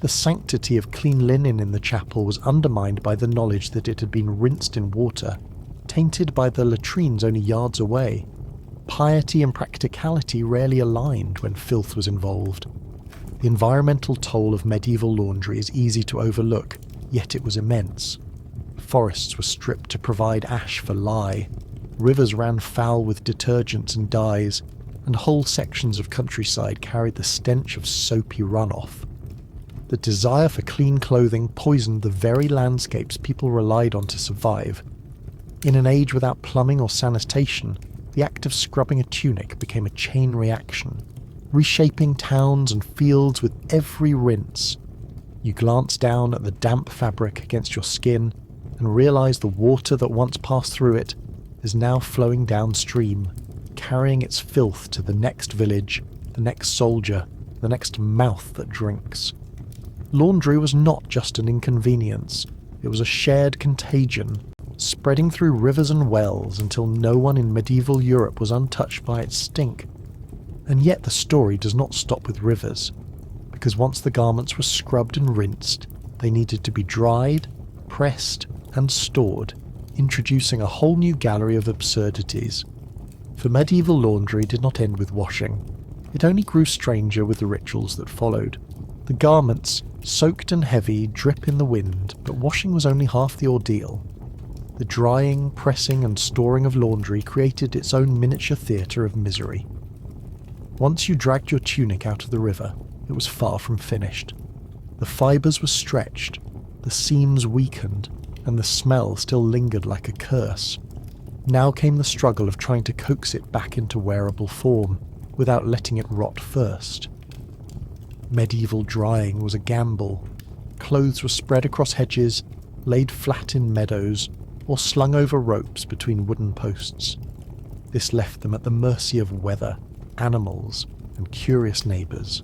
The sanctity of clean linen in the chapel was undermined by the knowledge that it had been rinsed in water, tainted by the latrines only yards away. Piety and practicality rarely aligned when filth was involved. The environmental toll of medieval laundry is easy to overlook, yet it was immense. Forests were stripped to provide ash for lye, rivers ran foul with detergents and dyes, and whole sections of countryside carried the stench of soapy runoff. The desire for clean clothing poisoned the very landscapes people relied on to survive. In an age without plumbing or sanitation, the act of scrubbing a tunic became a chain reaction, reshaping towns and fields with every rinse. You glance down at the damp fabric against your skin and realize the water that once passed through it is now flowing downstream, carrying its filth to the next village, the next soldier, the next mouth that drinks. Laundry was not just an inconvenience, it was a shared contagion, spreading through rivers and wells until no one in medieval Europe was untouched by its stink. And yet the story does not stop with rivers, because once the garments were scrubbed and rinsed, they needed to be dried, pressed, and stored, introducing a whole new gallery of absurdities. For medieval laundry did not end with washing. It only grew stranger with the rituals that followed. The garments, soaked and heavy, drip in the wind, but washing was only half the ordeal. The drying, pressing, and storing of laundry created its own miniature theatre of misery. Once you dragged your tunic out of the river, it was far from finished. The fibres were stretched, the seams weakened, and the smell still lingered like a curse. Now came the struggle of trying to coax it back into wearable form, without letting it rot first. Medieval drying was a gamble. Clothes were spread across hedges, laid flat in meadows, or slung over ropes between wooden posts. This left them at the mercy of weather, animals, and curious neighbours.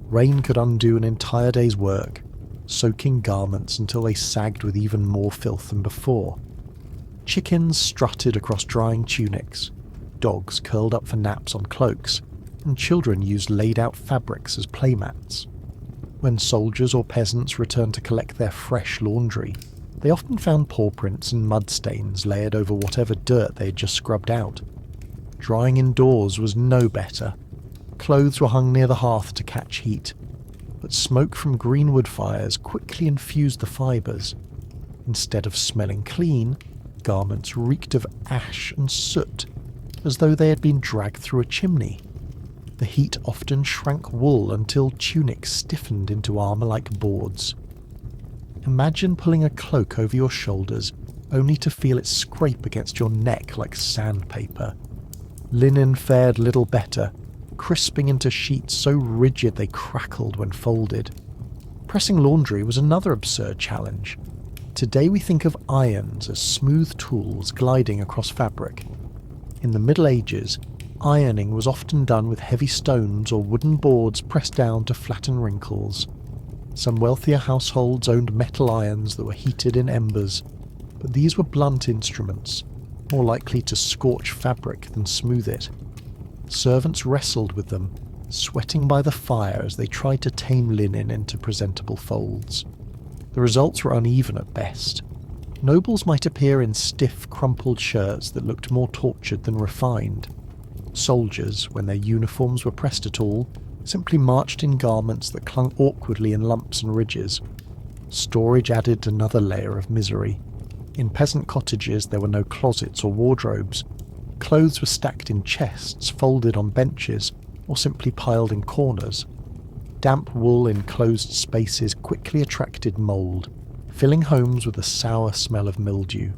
Rain could undo an entire day's work, soaking garments until they sagged with even more filth than before. Chickens strutted across drying tunics, dogs curled up for naps on cloaks, and children used laid-out fabrics as playmats. When soldiers or peasants returned to collect their fresh laundry, they often found paw prints and mud stains layered over whatever dirt they had just scrubbed out. Drying indoors was no better. Clothes were hung near the hearth to catch heat, but smoke from green wood fires quickly infused the fibres. Instead of smelling clean, garments reeked of ash and soot, as though they had been dragged through a chimney. The heat often shrank wool until tunics stiffened into armour like boards. Imagine pulling a cloak over your shoulders, only to feel it scrape against your neck like sandpaper. Linen fared little better, crisping into sheets so rigid they crackled when folded. Pressing laundry was another absurd challenge. Today we think of irons as smooth tools gliding across fabric. In the Middle Ages, ironing was often done with heavy stones or wooden boards pressed down to flatten wrinkles. Some wealthier households owned metal irons that were heated in embers, but these were blunt instruments, more likely to scorch fabric than smooth it. Servants wrestled with them, sweating by the fire as they tried to tame linen into presentable folds. The results were uneven at best. Nobles might appear in stiff, crumpled shirts that looked more tortured than refined. Soldiers, when their uniforms were pressed at all, simply marched in garments that clung awkwardly in lumps and ridges. Storage added another layer of misery. In peasant cottages there were no closets or wardrobes. Clothes were stacked in chests, folded on benches, or simply piled in corners. Damp wool in closed spaces quickly attracted mould, filling homes with a sour smell of mildew.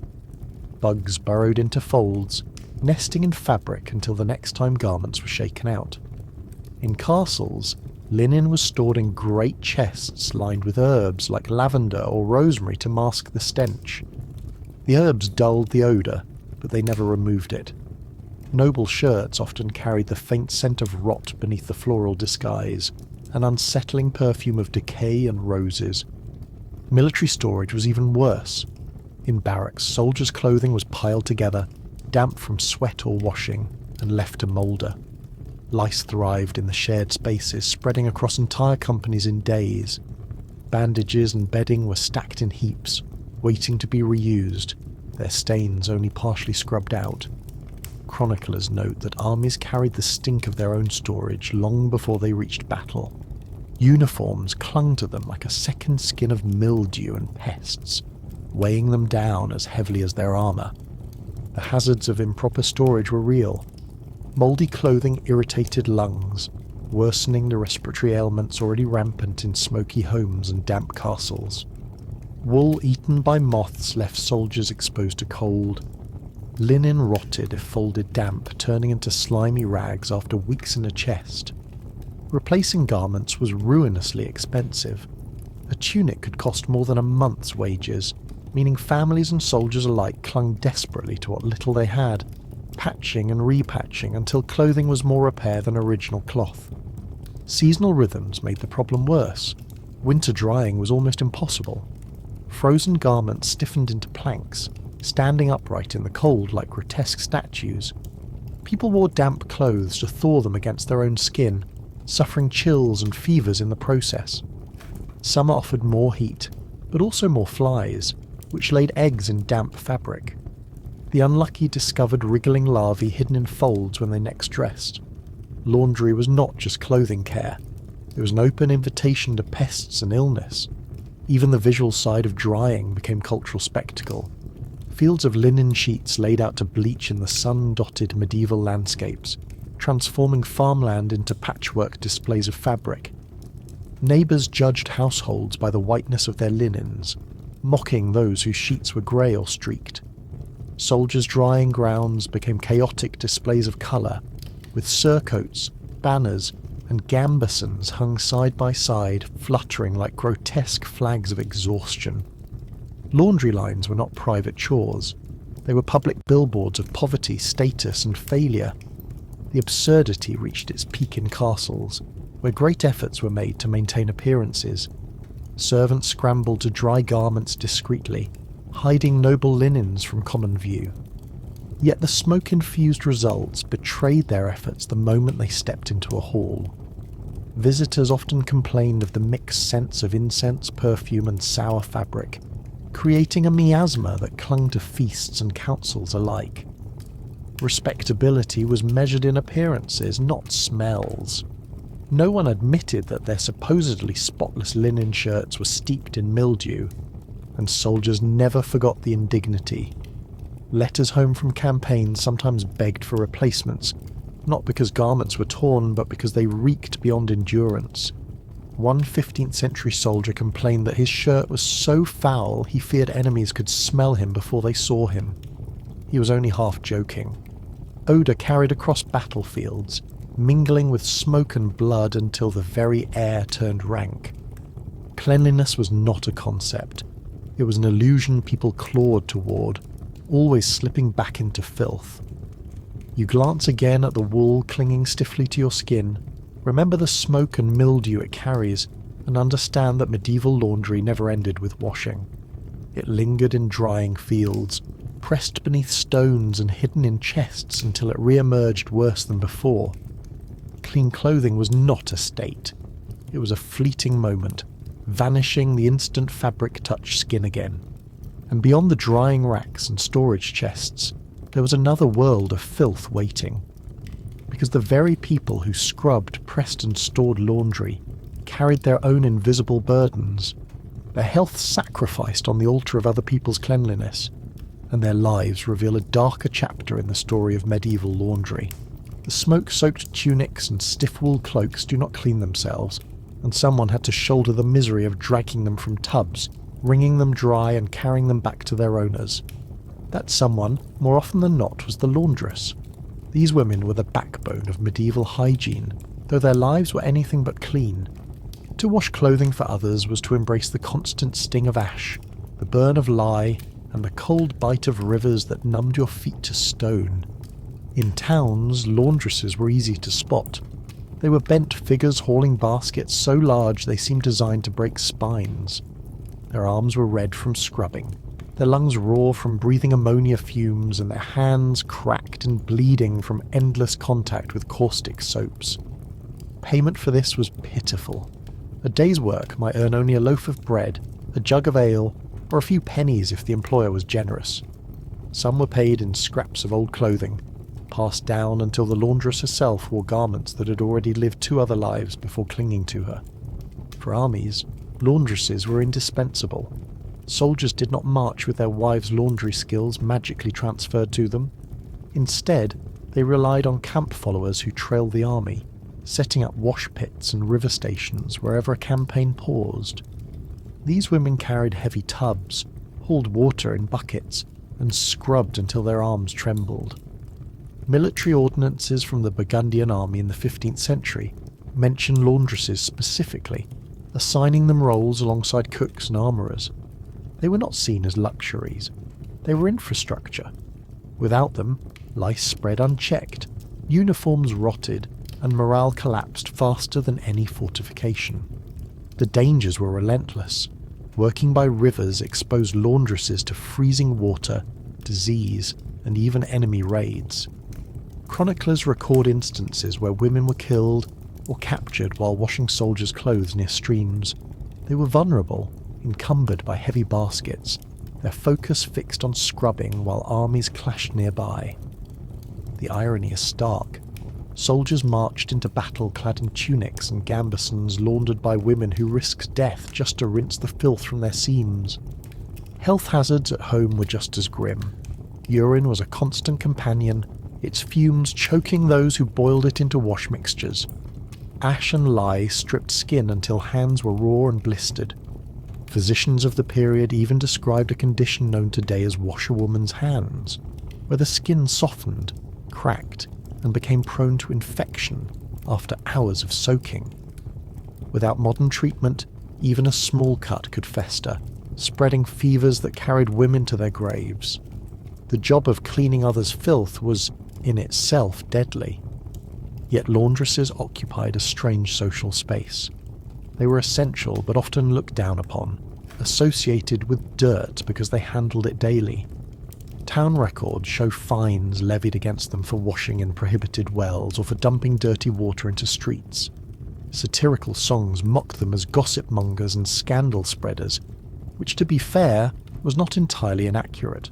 Bugs burrowed into folds, nesting in fabric until the next time garments were shaken out. In castles, linen was stored in great chests lined with herbs like lavender or rosemary to mask the stench. The herbs dulled the odour, but they never removed it. Noble shirts often carried the faint scent of rot beneath the floral disguise, an unsettling perfume of decay and roses. Military storage was even worse. In barracks, soldiers' clothing was piled together, damp from sweat or washing, and left to moulder. Lice thrived in the shared spaces, spreading across entire companies in days. Bandages and bedding were stacked in heaps, waiting to be reused, their stains only partially scrubbed out. Chroniclers note that armies carried the stink of their own storage long before they reached battle. Uniforms clung to them like a second skin of mildew and pests, weighing them down as heavily as their armour. The hazards of improper storage were real. Mouldy clothing irritated lungs, worsening the respiratory ailments already rampant in smoky homes and damp castles. Wool eaten by moths left soldiers exposed to cold. Linen rotted if folded damp, turning into slimy rags after weeks in a chest. Replacing garments was ruinously expensive. A tunic could cost more than a month's wages, meaning families and soldiers alike clung desperately to what little they had, patching and repatching until clothing was more repair than original cloth. Seasonal rhythms made the problem worse. Winter drying was almost impossible. Frozen garments stiffened into planks, standing upright in the cold like grotesque statues. People wore damp clothes to thaw them against their own skin, suffering chills and fevers in the process. Summer offered more heat, but also more flies, which laid eggs in damp fabric. The unlucky discovered wriggling larvae hidden in folds when they next dressed. Laundry was not just clothing care. It was an open invitation to pests and illness. Even the visual side of drying became cultural spectacle. Fields of linen sheets laid out to bleach in the sun-dotted medieval landscapes, transforming farmland into patchwork displays of fabric. Neighbours judged households by the whiteness of their linens, mocking those whose sheets were grey or streaked. Soldiers' drying grounds became chaotic displays of colour, with surcoats, banners, and gambesons hung side by side, fluttering like grotesque flags of exhaustion. Laundry lines were not private chores. They were public billboards of poverty, status, and failure. The absurdity reached its peak in castles, where great efforts were made to maintain appearances. Servants scrambled to dry garments discreetly, hiding noble linens from common view. Yet the smoke-infused results betrayed their efforts the moment they stepped into a hall. Visitors often complained of the mixed scents of incense, perfume, and sour fabric, creating a miasma that clung to feasts and councils alike. Respectability was measured in appearances, not smells. No one admitted that their supposedly spotless linen shirts were steeped in mildew, and soldiers never forgot the indignity. Letters home from campaigns sometimes begged for replacements, not because garments were torn, but because they reeked beyond endurance. One 15th century soldier complained that his shirt was so foul he feared enemies could smell him before they saw him. He was only half joking. Odour carried across battlefields, mingling with smoke and blood until the very air turned rank. Cleanliness was not a concept. It was an illusion people clawed toward, always slipping back into filth. You glance again at the wool clinging stiffly to your skin, remember the smoke and mildew it carries, and understand that medieval laundry never ended with washing. It lingered in drying fields, pressed beneath stones and hidden in chests until it re-emerged worse than before. Clean clothing was not a state. It was a fleeting moment, vanishing the instant fabric touched skin again. And beyond the drying racks and storage chests, there was another world of filth waiting. Because the very people who scrubbed, pressed and stored laundry carried their own invisible burdens, their health sacrificed on the altar of other people's cleanliness, and their lives reveal a darker chapter in the story of medieval laundry. The smoke-soaked tunics and stiff-wool cloaks do not clean themselves, and someone had to shoulder the misery of dragging them from tubs, wringing them dry and carrying them back to their owners. That someone, more often than not, was the laundress. These women were the backbone of medieval hygiene, though their lives were anything but clean. To wash clothing for others was to embrace the constant sting of ash, the burn of lye, and the cold bite of rivers that numbed your feet to stone. In towns, laundresses were easy to spot. They were bent figures hauling baskets so large they seemed designed to break spines. Their arms were red from scrubbing, their lungs raw from breathing ammonia fumes, and their hands cracked and bleeding from endless contact with caustic soaps. Payment for this was pitiful. A day's work might earn only a loaf of bread, a jug of ale, or a few pennies if the employer was generous. Some were paid in scraps of old clothing, passed down until the laundress herself wore garments that had already lived 2 other lives before clinging to her. For armies, laundresses were indispensable. Soldiers did not march with their wives' laundry skills magically transferred to them. Instead, they relied on camp followers who trailed the army, setting up wash pits and river stations wherever a campaign paused. These women carried heavy tubs, hauled water in buckets, and scrubbed until their arms trembled. Military ordinances from the Burgundian army in the 15th century mention laundresses specifically, assigning them roles alongside cooks and armourers. They were not seen as luxuries. They were infrastructure. Without them, lice spread unchecked, uniforms rotted, and morale collapsed faster than any fortification. The dangers were relentless. Working by rivers exposed laundresses to freezing water, disease, and even enemy raids. Chroniclers record instances where women were killed or captured while washing soldiers' clothes near streams. They were vulnerable, encumbered by heavy baskets, their focus fixed on scrubbing while armies clashed nearby. The irony is stark. Soldiers marched into battle clad in tunics and gambesons laundered by women who risked death just to rinse the filth from their seams. Health hazards at home were just as grim. Urine was a constant companion, its fumes choking those who boiled it into wash mixtures. Ash and lye stripped skin until hands were raw and blistered. Physicians of the period even described a condition known today as washerwoman's hands, where the skin softened, cracked, and became prone to infection after hours of soaking. Without modern treatment, even a small cut could fester, spreading fevers that carried women to their graves. The job of cleaning others' filth was, in itself, deadly. Yet laundresses occupied a strange social space. They were essential but often looked down upon, associated with dirt because they handled it daily. Town records show fines levied against them for washing in prohibited wells or for dumping dirty water into streets. Satirical songs mocked them as gossip mongers and scandal spreaders, which, to be fair, was not entirely inaccurate.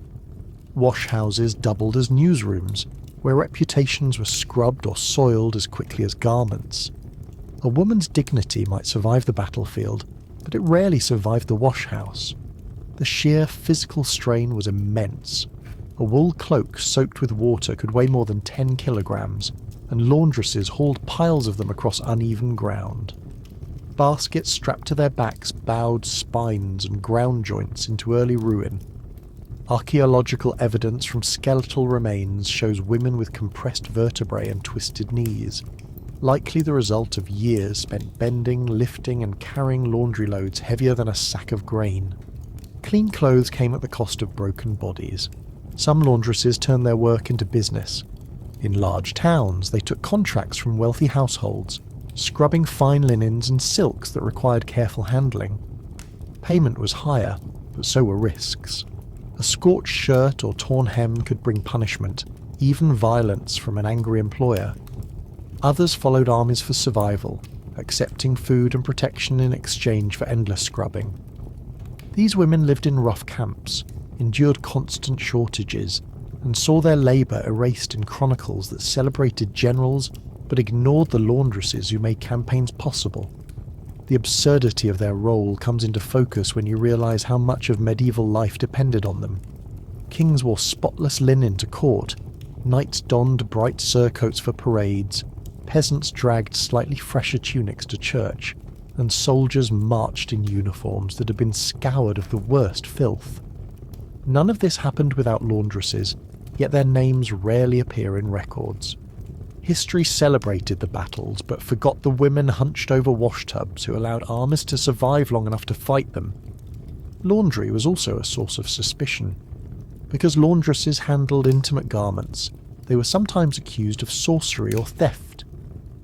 Wash houses doubled as newsrooms, where reputations were scrubbed or soiled as quickly as garments. A woman's dignity might survive the battlefield, but it rarely survived the wash house. The sheer physical strain was immense. A wool cloak soaked with water could weigh more than 10 kilograms, and laundresses hauled piles of them across uneven ground. Baskets strapped to their backs bowed spines and ground joints into early ruin. Archaeological evidence from skeletal remains shows women with compressed vertebrae and twisted knees, likely the result of years spent bending, lifting, and carrying laundry loads heavier than a sack of grain. Clean clothes came at the cost of broken bodies. Some laundresses turned their work into business. In large towns, they took contracts from wealthy households, scrubbing fine linens and silks that required careful handling. Payment was higher, but so were risks. A scorched shirt or torn hem could bring punishment, even violence from an angry employer. Others followed armies for survival, accepting food and protection in exchange for endless scrubbing. These women lived in rough camps, endured constant shortages, and saw their labour erased in chronicles that celebrated generals but ignored the laundresses who made campaigns possible. The absurdity of their role comes into focus when you realise how much of medieval life depended on them. Kings wore spotless linen to court, knights donned bright surcoats for parades, peasants dragged slightly fresher tunics to church, and soldiers marched in uniforms that had been scoured of the worst filth. None of this happened without laundresses, yet their names rarely appear in records. History celebrated the battles, but forgot the women hunched over washtubs who allowed armies to survive long enough to fight them. Laundry was also a source of suspicion. Because laundresses handled intimate garments, they were sometimes accused of sorcery or theft.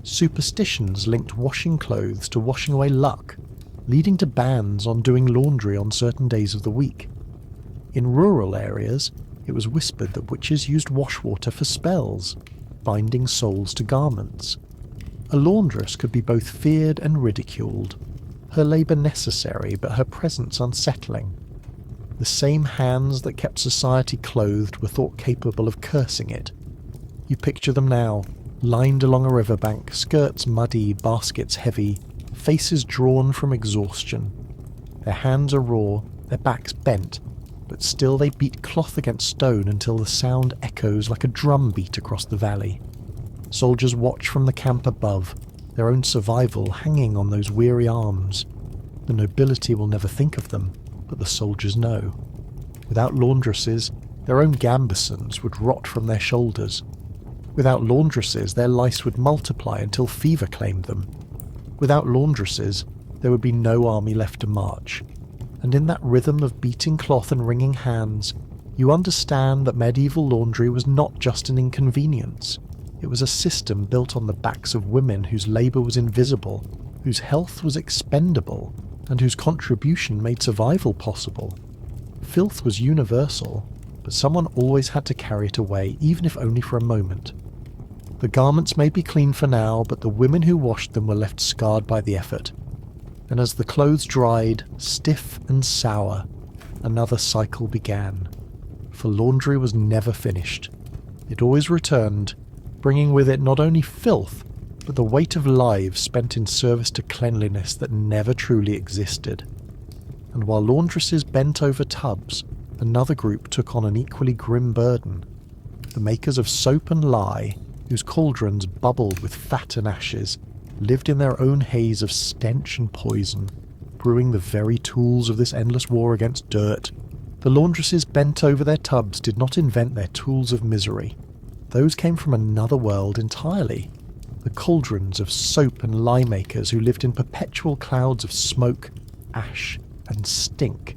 Superstitions linked washing clothes to washing away luck, leading to bans on doing laundry on certain days of the week. In rural areas, it was whispered that witches used washwater for spells, binding souls to garments. A laundress could be both feared and ridiculed, her labour necessary but her presence unsettling. The same hands that kept society clothed were thought capable of cursing it. You picture them now, lined along a riverbank, skirts muddy, baskets heavy, faces drawn from exhaustion. Their hands are raw, their backs bent, but still they beat cloth against stone until the sound echoes like a drum beat across the valley. Soldiers watch from the camp above, their own survival hanging on those weary arms. The nobility will never think of them, but the soldiers know. Without laundresses, their own gambesons would rot from their shoulders. Without laundresses, their lice would multiply until fever claimed them. Without laundresses, there would be no army left to march. And in that rhythm of beating cloth and wringing hands, you understand that medieval laundry was not just an inconvenience. It was a system built on the backs of women whose labour was invisible, whose health was expendable, and whose contribution made survival possible. Filth was universal, but someone always had to carry it away, even if only for a moment. The garments may be clean for now, but the women who washed them were left scarred by the effort. And as the clothes dried, stiff and sour, another cycle began. For laundry was never finished. It always returned, bringing with it not only filth, but the weight of lives spent in service to cleanliness that never truly existed. And while laundresses bent over tubs, another group took on an equally grim burden. The makers of soap and lye, whose cauldrons bubbled with fat and ashes, lived in their own haze of stench and poison, brewing the very tools of this endless war against dirt. The laundresses bent over their tubs did not invent their tools of misery. Those came from another world entirely. The cauldrons of soap and lye makers who lived in perpetual clouds of smoke, ash, and stink.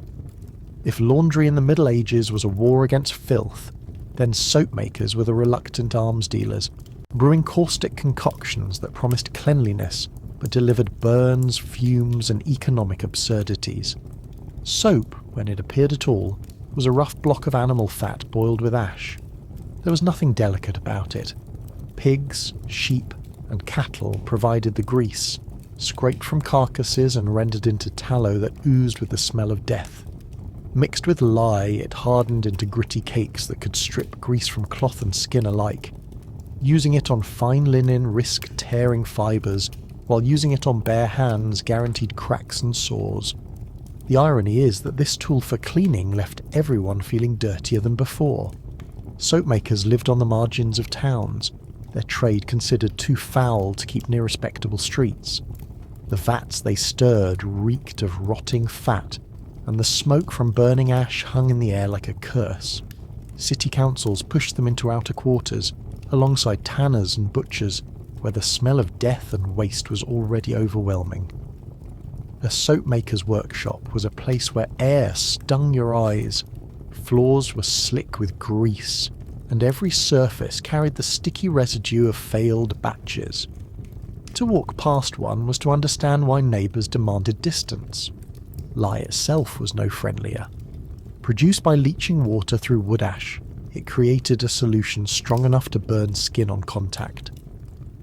If laundry in the Middle Ages was a war against filth, then soap makers were the reluctant arms dealers, brewing caustic concoctions that promised cleanliness but delivered burns, fumes, and economic absurdities. Soap, when it appeared at all, was a rough block of animal fat boiled with ash. There was nothing delicate about it. Pigs, sheep, and cattle provided the grease, scraped from carcasses and rendered into tallow that oozed with the smell of death. Mixed with lye, it hardened into gritty cakes that could strip grease from cloth and skin alike. Using it on fine linen risked tearing fibres, while using it on bare hands guaranteed cracks and sores. The irony is that this tool for cleaning left everyone feeling dirtier than before. Soap makers lived on the margins of towns, their trade considered too foul to keep near respectable streets. The vats they stirred reeked of rotting fat, and the smoke from burning ash hung in the air like a curse. City councils pushed them into outer quarters, alongside tanners and butchers, where the smell of death and waste was already overwhelming. A soap maker's workshop was a place where air stung your eyes, floors were slick with grease, and every surface carried the sticky residue of failed batches. To walk past one was to understand why neighbours demanded distance. Lye itself was no friendlier. Produced by leaching water through wood ash, it created a solution strong enough to burn skin on contact.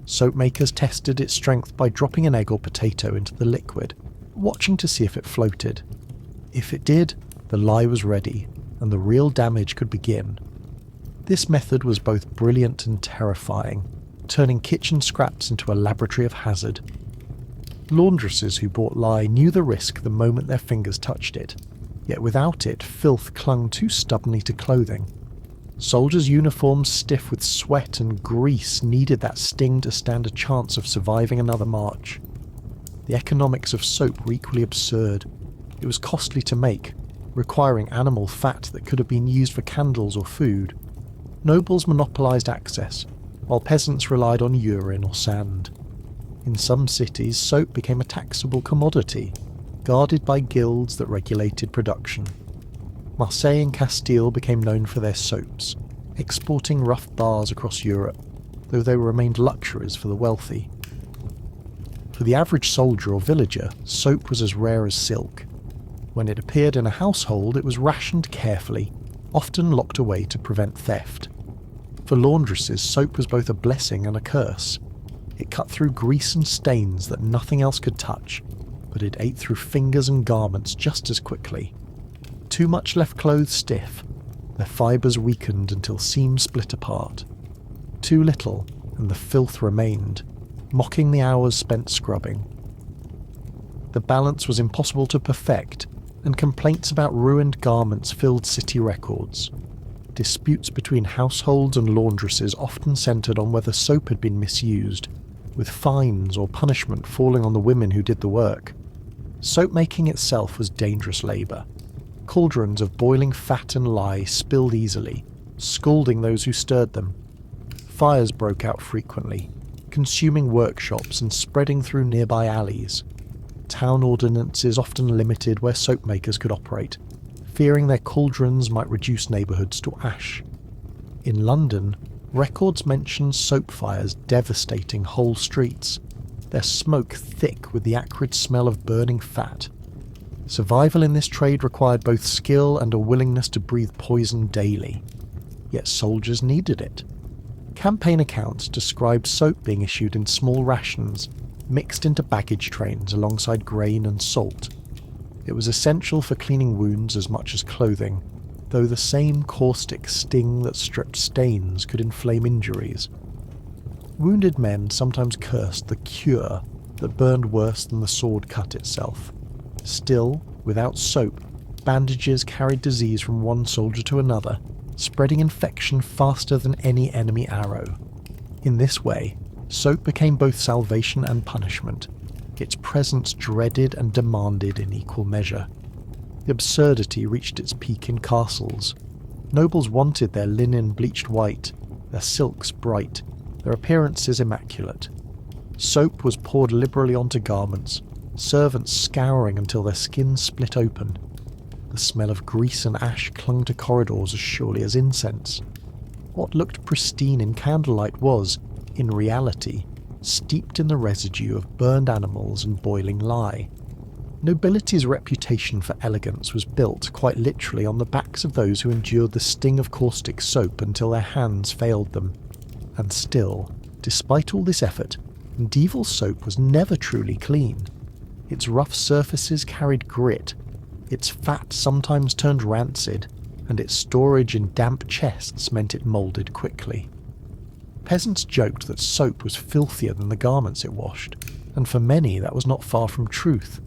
Soap makers tested its strength by dropping an egg or potato into the liquid, watching to see if it floated. If it did, the lye was ready, and the real damage could begin. This method was both brilliant and terrifying, turning kitchen scraps into a laboratory of hazard. Laundresses who bought lye knew the risk the moment their fingers touched it, yet without it, filth clung too stubbornly to clothing. Soldiers' uniforms stiff with sweat and grease needed that sting to stand a chance of surviving another march. The economics of soap were equally absurd. It was costly to make, requiring animal fat that could have been used for candles or food. Nobles monopolised access, while peasants relied on urine or sand. In some cities, soap became a taxable commodity, guarded by guilds that regulated production. Marseille and Castile became known for their soaps, exporting rough bars across Europe, though they remained luxuries for the wealthy. For the average soldier or villager, soap was as rare as silk. When it appeared in a household, it was rationed carefully, often locked away to prevent theft. For laundresses, soap was both a blessing and a curse. It cut through grease and stains that nothing else could touch, but it ate through fingers and garments just as quickly. Too much left clothes stiff, their fibres weakened until seams split apart. Too little, and the filth remained, mocking the hours spent scrubbing. The balance was impossible to perfect, and complaints about ruined garments filled city records. Disputes between households and laundresses often centred on whether soap had been misused, with fines or punishment falling on the women who did the work. Soap making itself was dangerous labour. Cauldrons of boiling fat and lye spilled easily, scalding those who stirred them. Fires broke out frequently, consuming workshops and spreading through nearby alleys. Town ordinances often limited where soap makers could operate, fearing their cauldrons might reduce neighbourhoods to ash. In London, records mention soap fires devastating whole streets, their smoke thick with the acrid smell of burning fat. Survival in this trade required both skill and a willingness to breathe poison daily. Yet soldiers needed it. Campaign accounts describe soap being issued in small rations, mixed into baggage trains alongside grain and salt. It was essential for cleaning wounds as much as clothing, though the same caustic sting that stripped stains could inflame injuries. Wounded men sometimes cursed the cure that burned worse than the sword cut itself. Still, without soap, bandages carried disease from one soldier to another, spreading infection faster than any enemy arrow. In this way, soap became both salvation and punishment, its presence dreaded and demanded in equal measure. The absurdity reached its peak in castles. Nobles wanted their linen bleached white, their silks bright, their appearances immaculate. Soap was poured liberally onto garments, servants scouring until their skins split open. The smell of grease and ash clung to corridors as surely as incense. What looked pristine in candlelight was, in reality, steeped in the residue of burned animals and boiling lye. Nobility's reputation for elegance was built quite literally on the backs of those who endured the sting of caustic soap until their hands failed them. And still, despite all this effort, medieval soap was never truly clean. Its rough surfaces carried grit, its fat sometimes turned rancid, and its storage in damp chests meant it moulded quickly. Peasants joked that soap was filthier than the garments it washed, and for many that was not far from truth.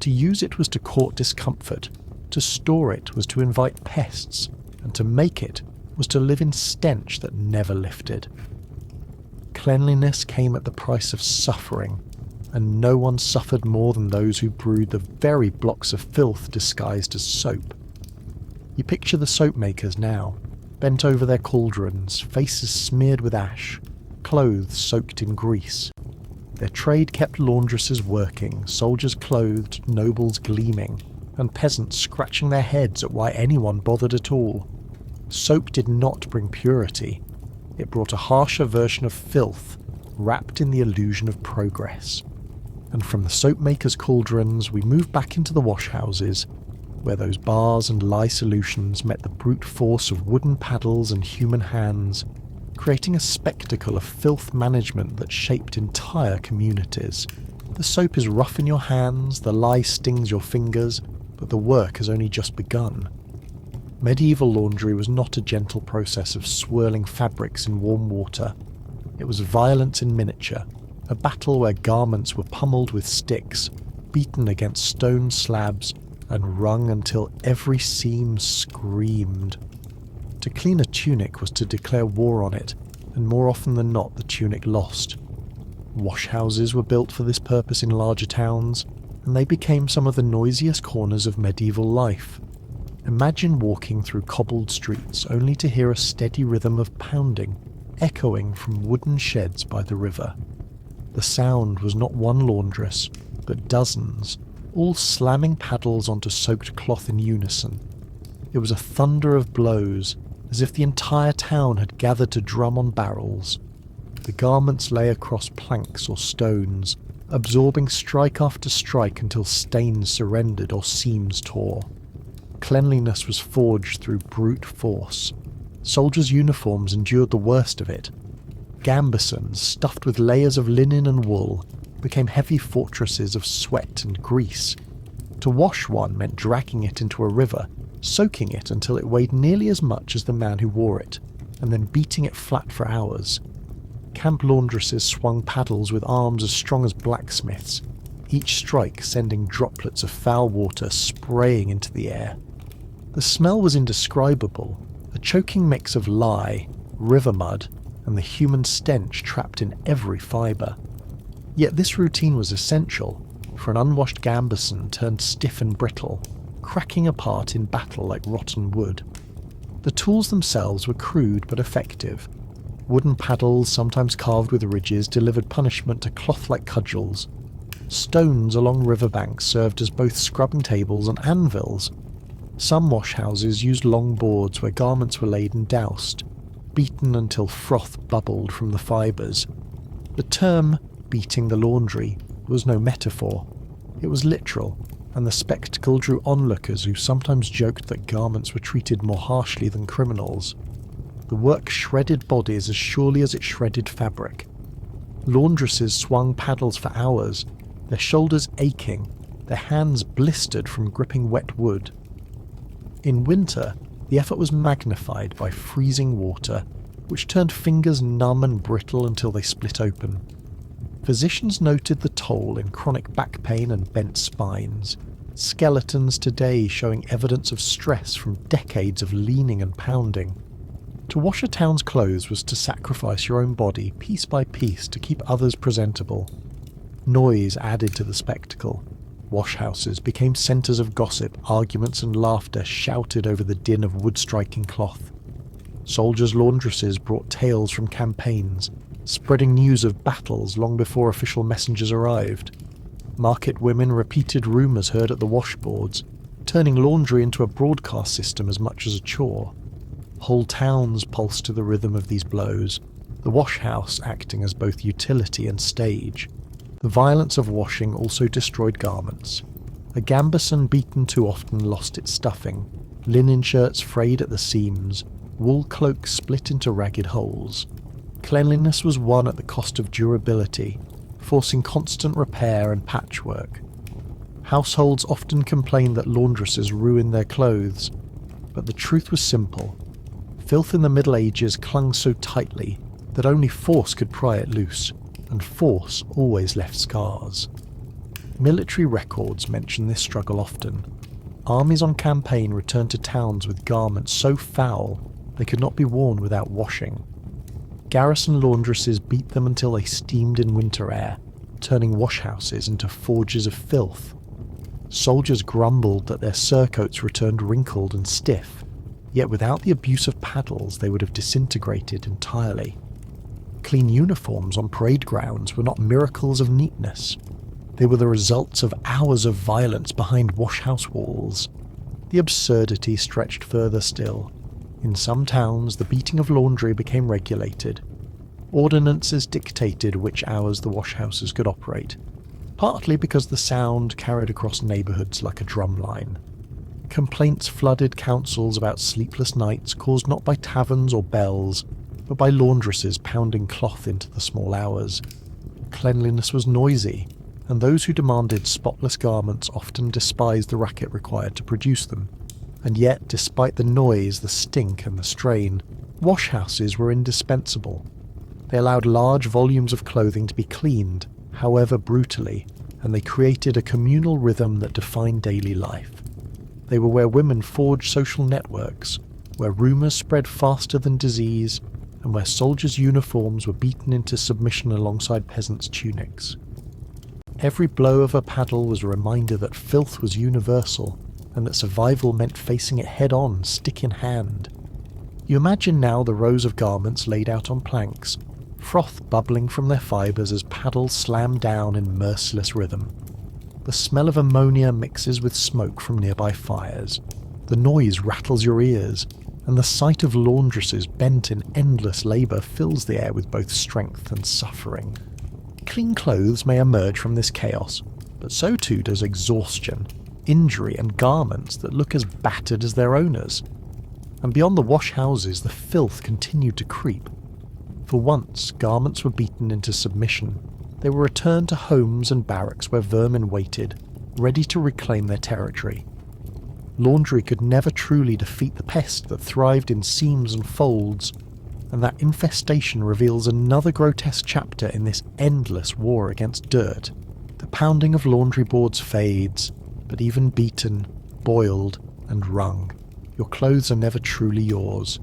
To use it was to court discomfort, to store it was to invite pests, and to make it was to live in stench that never lifted. Cleanliness came at the price of suffering, and no one suffered more than those who brewed the very blocks of filth disguised as soap. You picture the soap makers now, bent over their cauldrons, faces smeared with ash, clothes soaked in grease. Their trade kept laundresses working, soldiers clothed, nobles gleaming, and peasants scratching their heads at why anyone bothered at all. Soap did not bring purity. It brought a harsher version of filth, wrapped in the illusion of progress. And from the soap makers' cauldrons we moved back into the washhouses, where those bars and lye solutions met the brute force of wooden paddles and human hands, creating a spectacle of filth management that shaped entire communities. The soap is rough in your hands, the lye stings your fingers, but the work has only just begun. Medieval laundry was not a gentle process of swirling fabrics in warm water. It was violence in miniature, a battle where garments were pummeled with sticks, beaten against stone slabs, and wrung until every seam screamed. To clean a tunic was to declare war on it, and more often than not the tunic lost. Washhouses were built for this purpose in larger towns, and they became some of the noisiest corners of medieval life. Imagine walking through cobbled streets only to hear a steady rhythm of pounding, echoing from wooden sheds by the river. The sound was not one laundress, but dozens, all slamming paddles onto soaked cloth in unison. It was a thunder of blows, as if the entire town had gathered to drum on barrels. The garments lay across planks or stones, absorbing strike after strike until stains surrendered or seams tore. Cleanliness was forged through brute force. Soldiers' uniforms endured the worst of it. Gambesons, stuffed with layers of linen and wool, became heavy fortresses of sweat and grease. To wash one meant dragging it into a river, soaking it until it weighed nearly as much as the man who wore it, and then beating it flat for hours. Camp laundresses swung paddles with arms as strong as blacksmiths, each strike sending droplets of foul water spraying into the air. The smell was indescribable, a choking mix of lye, river mud, and the human stench trapped in every fibre. Yet this routine was essential, for an unwashed gambeson turned stiff and brittle, cracking apart in battle like rotten wood. The tools themselves were crude but effective. Wooden paddles, sometimes carved with ridges, delivered punishment to cloth-like cudgels. Stones along riverbanks served as both scrubbing tables and anvils. Some washhouses used long boards where garments were laid and doused, beaten until froth bubbled from the fibres. The term beating the laundry was no metaphor. It was literal, and the spectacle drew onlookers who sometimes joked that garments were treated more harshly than criminals. The work shredded bodies as surely as it shredded fabric. Laundresses swung paddles for hours, their shoulders aching, their hands blistered from gripping wet wood. In winter, the effort was magnified by freezing water, which turned fingers numb and brittle until they split open. Physicians noted the toll in chronic back pain and bent spines, skeletons today showing evidence of stress from decades of leaning and pounding. To wash a town's clothes was to sacrifice your own body piece by piece to keep others presentable. Noise added to the spectacle. Washhouses became centres of gossip, arguments and laughter shouted over the din of wood-striking cloth. Soldiers' laundresses brought tales from campaigns, spreading news of battles long before official messengers arrived. Market women repeated rumours heard at the washboards, turning laundry into a broadcast system as much as a chore. Whole towns pulsed to the rhythm of these blows, the washhouse acting as both utility and stage. The violence of washing also destroyed garments. A gambeson beaten too often lost its stuffing, linen shirts frayed at the seams, wool cloaks split into ragged holes. Cleanliness was won at the cost of durability, forcing constant repair and patchwork. Households often complained that laundresses ruined their clothes, but the truth was simple. Filth in the Middle Ages clung so tightly that only force could pry it loose, and force always left scars. Military records mention this struggle often. Armies on campaign returned to towns with garments so foul they could not be worn without washing. Garrison laundresses beat them until they steamed in winter air, turning washhouses into forges of filth. Soldiers grumbled that their surcoats returned wrinkled and stiff, yet without the abuse of paddles they would have disintegrated entirely. Clean uniforms on parade grounds were not miracles of neatness. They were the results of hours of violence behind washhouse walls. The absurdity stretched further still. In some towns, the beating of laundry became regulated. Ordinances dictated which hours the washhouses could operate, partly because the sound carried across neighbourhoods like a drumline. Complaints flooded councils about sleepless nights caused not by taverns or bells, but by laundresses pounding cloth into the small hours. Cleanliness was noisy, and those who demanded spotless garments often despised the racket required to produce them. And yet, despite the noise, the stink and the strain, washhouses were indispensable. They allowed large volumes of clothing to be cleaned, however brutally, and they created a communal rhythm that defined daily life. They were where women forged social networks, where rumours spread faster than disease, and where soldiers' uniforms were beaten into submission alongside peasants' tunics. Every blow of a paddle was a reminder that filth was universal, and that survival meant facing it head-on, stick in hand. You imagine now the rows of garments laid out on planks, froth bubbling from their fibres as paddles slam down in merciless rhythm. The smell of ammonia mixes with smoke from nearby fires. The noise rattles your ears, and the sight of laundresses bent in endless labour fills the air with both strength and suffering. Clean clothes may emerge from this chaos, but so too does exhaustion, injury, and garments that look as battered as their owners. And beyond the wash houses, the filth continued to creep. For once, garments were beaten into submission. They were returned to homes and barracks where vermin waited, ready to reclaim their territory. Laundry could never truly defeat the pest that thrived in seams and folds, and that infestation reveals another grotesque chapter in this endless war against dirt. The pounding of laundry boards fades, but even beaten, boiled, and wrung, your clothes are never truly yours.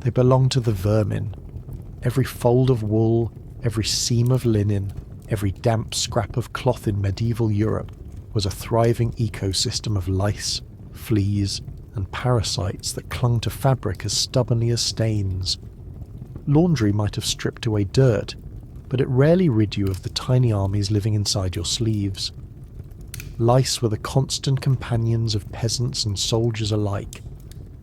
They belong to the vermin. Every fold of wool, every seam of linen, every damp scrap of cloth in medieval Europe was a thriving ecosystem of lice, fleas, and parasites that clung to fabric as stubbornly as stains. Laundry might have stripped away dirt, but it rarely rid you of the tiny armies living inside your sleeves. Lice were the constant companions of peasants and soldiers alike.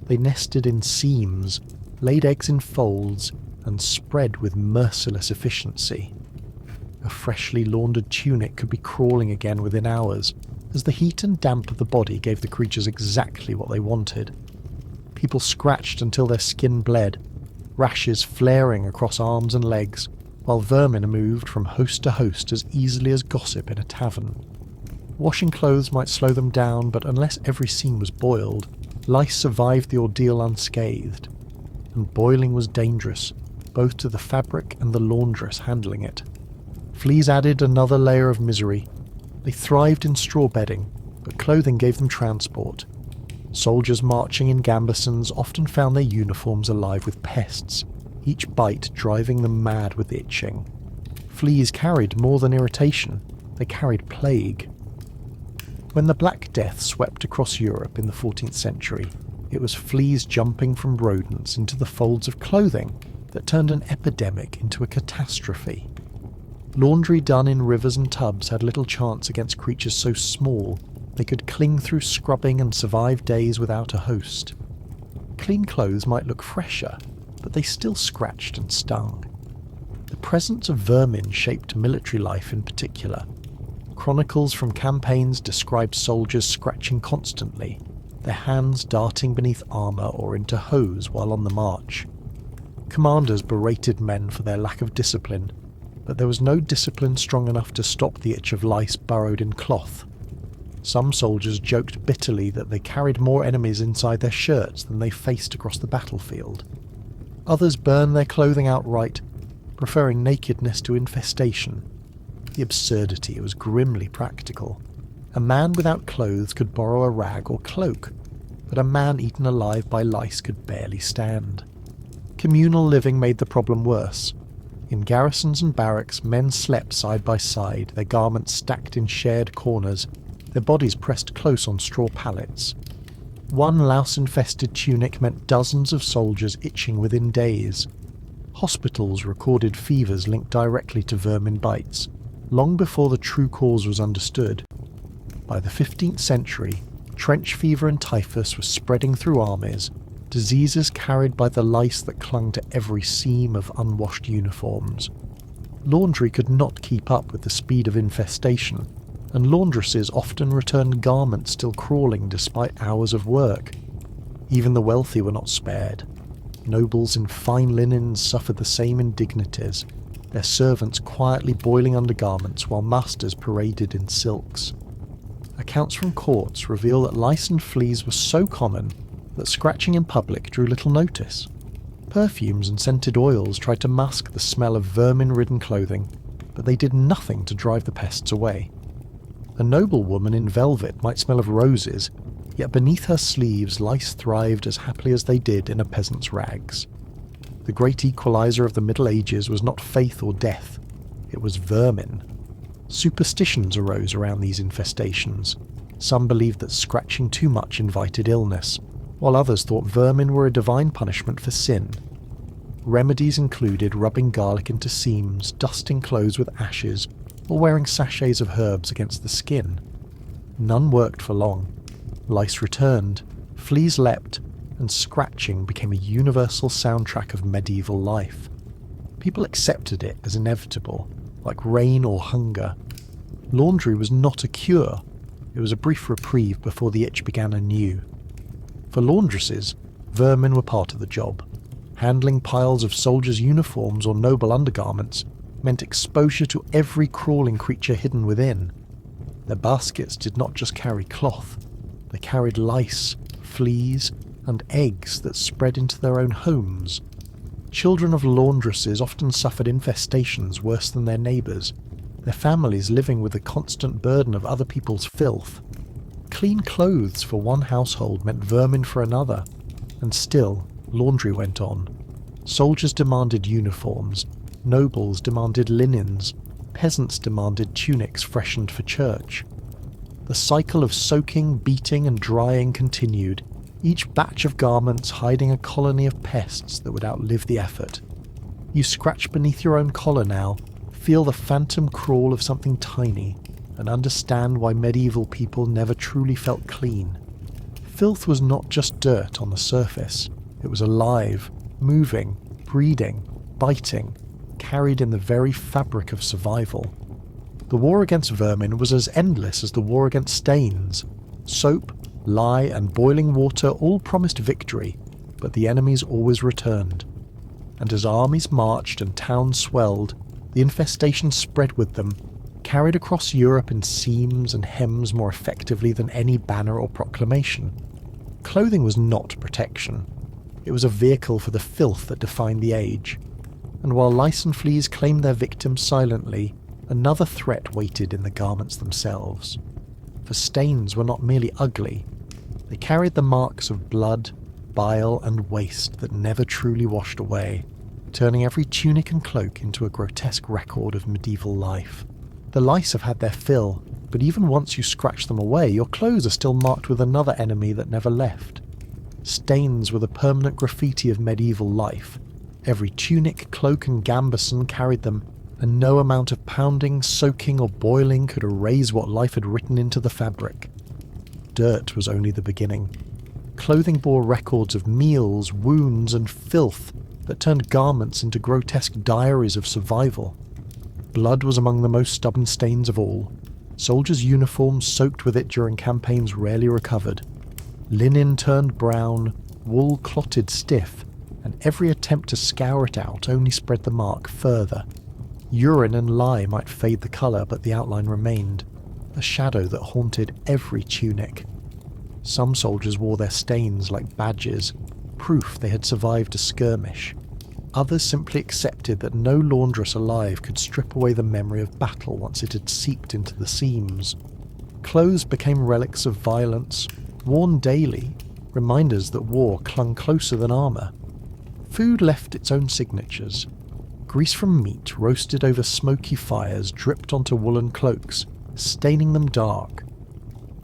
They nested in seams, laid eggs in folds, and spread with merciless efficiency. A freshly laundered tunic could be crawling again within hours, as the heat and damp of the body gave the creatures exactly what they wanted. People scratched until their skin bled, rashes flaring across arms and legs, while vermin moved from host to host as easily as gossip in a tavern. Washing clothes might slow them down, but unless every seam was boiled, lice survived the ordeal unscathed. And boiling was dangerous, both to the fabric and the laundress handling it. Fleas added another layer of misery. They thrived in straw bedding, but clothing gave them transport. Soldiers marching in gambesons often found their uniforms alive with pests, each bite driving them mad with itching. Fleas carried more than irritation, they carried plague. When the Black Death swept across Europe in the 14th century, it was fleas jumping from rodents into the folds of clothing that turned an epidemic into a catastrophe. Laundry done in rivers and tubs had little chance against creatures so small they could cling through scrubbing and survive days without a host. Clean clothes might look fresher, but they still scratched and stung. The presence of vermin shaped military life in particular. Chronicles from campaigns describe soldiers scratching constantly, their hands darting beneath armour or into hose while on the march. Commanders berated men for their lack of discipline, but there was no discipline strong enough to stop the itch of lice burrowed in cloth. Some soldiers joked bitterly that they carried more enemies inside their shirts than they faced across the battlefield. Others burned their clothing outright, preferring nakedness to infestation. The absurdity was grimly practical. A man without clothes could borrow a rag or cloak, but a man eaten alive by lice could barely stand. Communal living made the problem worse. In garrisons and barracks, men slept side by side, their garments stacked in shared corners, their bodies pressed close on straw pallets. One louse-infested tunic meant dozens of soldiers itching within days. Hospitals recorded fevers linked directly to vermin bites, long before the true cause was understood. By the 15th century, trench fever and typhus were spreading through armies, diseases carried by the lice that clung to every seam of unwashed uniforms. Laundry could not keep up with the speed of infestation, and laundresses often returned garments still crawling despite hours of work. Even the wealthy were not spared. Nobles in fine linens suffered the same indignities, their servants quietly boiling undergarments while masters paraded in silks. Accounts from courts reveal that lice and fleas were so common that scratching in public drew little notice. Perfumes and scented oils tried to mask the smell of vermin-ridden clothing, but they did nothing to drive the pests away. A noblewoman in velvet might smell of roses, yet beneath her sleeves lice thrived as happily as they did in a peasant's rags. The great equalizer of the Middle Ages was not faith or death, it was vermin. Superstitions arose around these infestations. Some believed that scratching too much invited illness, while others thought vermin were a divine punishment for sin. Remedies included rubbing garlic into seams, dusting clothes with ashes, or wearing sachets of herbs against the skin. None worked for long. Lice returned, fleas leapt, and scratching became a universal soundtrack of medieval life. People accepted it as inevitable. like rain or hunger. Laundry was not a cure. It was a brief reprieve before the itch began anew. For laundresses, vermin were part of the job. Handling piles of soldiers' uniforms or noble undergarments meant exposure to every crawling creature hidden within. Their baskets did not just carry cloth, they carried lice, fleas, and eggs that spread into their own homes. Children of laundresses often suffered infestations worse than their neighbours, their families living with the constant burden of other people's filth. Clean clothes for one household meant vermin for another, and still, laundry went on. Soldiers demanded uniforms, nobles demanded linens, peasants demanded tunics freshened for church. The cycle of soaking, beating, and drying continued, each batch of garments hiding a colony of pests that would outlive the effort. You scratch beneath your own collar now, feel the phantom crawl of something tiny, and understand why medieval people never truly felt clean. Filth was not just dirt on the surface, it was alive, moving, breeding, biting, carried in the very fabric of survival. The war against vermin was as endless as the war against stains. Soap, lye, and boiling water all promised victory, but the enemies always returned. And as armies marched and towns swelled, the infestation spread with them, carried across Europe in seams and hems more effectively than any banner or proclamation. Clothing was not protection. It was a vehicle for the filth that defined the age. And while lice and fleas claimed their victims silently, another threat waited in the garments themselves. For stains were not merely ugly, they carried the marks of blood, bile, and waste that never truly washed away, turning every tunic and cloak into a grotesque record of medieval life. The lice have had their fill, but even once you scratch them away, your clothes are still marked with another enemy that never left. Stains were the permanent graffiti of medieval life. Every tunic, cloak, and gambeson carried them, and no amount of pounding, soaking, or boiling could erase what life had written into the fabric. Dirt was only the beginning. Clothing bore records of meals, wounds, and filth that turned garments into grotesque diaries of survival. Blood was among the most stubborn stains of all. Soldiers' uniforms soaked with it during campaigns rarely recovered. Linen turned brown, wool clotted stiff, and every attempt to scour it out only spread the mark further. Urine and lye might fade the colour, but the outline remained, a shadow that haunted every tunic. Some soldiers wore their stains like badges, proof they had survived a skirmish. Others simply accepted that no laundress alive could strip away the memory of battle once it had seeped into the seams. Clothes became relics of violence, worn daily, reminders that war clung closer than armour. Food left its own signatures. Grease from meat roasted over smoky fires dripped onto woolen cloaks, staining them dark.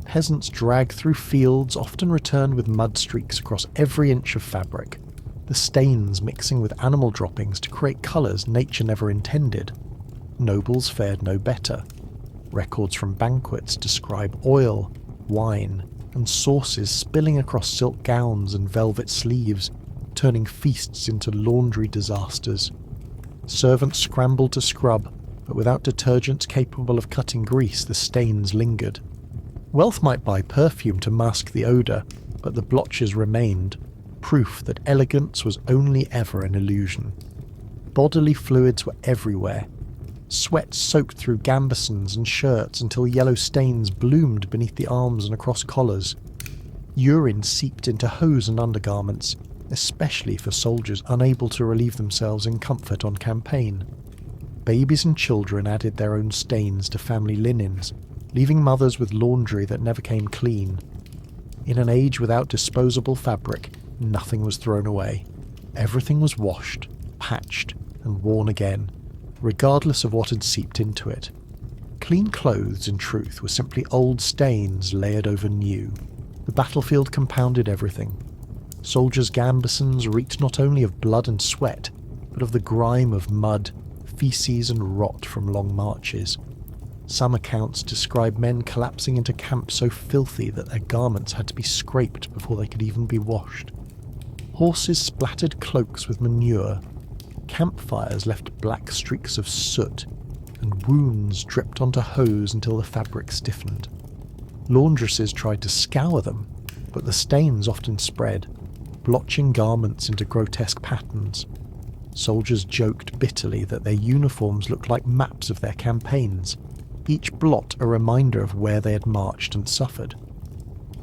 Peasants dragged through fields often returned with mud streaks across every inch of fabric, the stains mixing with animal droppings to create colours nature never intended. Nobles fared no better. Records from banquets describe oil, wine, and sauces spilling across silk gowns and velvet sleeves, turning feasts into laundry disasters. Servants scrambled to scrub, but without detergents capable of cutting grease, the stains lingered. Wealth might buy perfume to mask the odour, but the blotches remained, proof that elegance was only ever an illusion. Bodily fluids were everywhere. Sweat soaked through gambesons and shirts until yellow stains bloomed beneath the arms and across collars. Urine seeped into hose and undergarments, especially for soldiers unable to relieve themselves in comfort on campaign. Babies and children added their own stains to family linens, leaving mothers with laundry that never came clean. In an age without disposable fabric, nothing was thrown away. Everything was washed, patched, and worn again, regardless of what had seeped into it. Clean clothes, in truth, were simply old stains layered over new. The battlefield compounded everything. Soldiers' gambesons reeked not only of blood and sweat, but of the grime of mud, feces, and rot from long marches. Some accounts describe men collapsing into camp so filthy that their garments had to be scraped before they could even be washed. Horses splattered cloaks with manure. Campfires left black streaks of soot. and wounds dripped onto hose until the fabric stiffened. Laundresses tried to scour them, but the stains often spread, blotching garments into grotesque patterns. Soldiers joked bitterly that their uniforms looked like maps of their campaigns, each blot a reminder of where they had marched and suffered.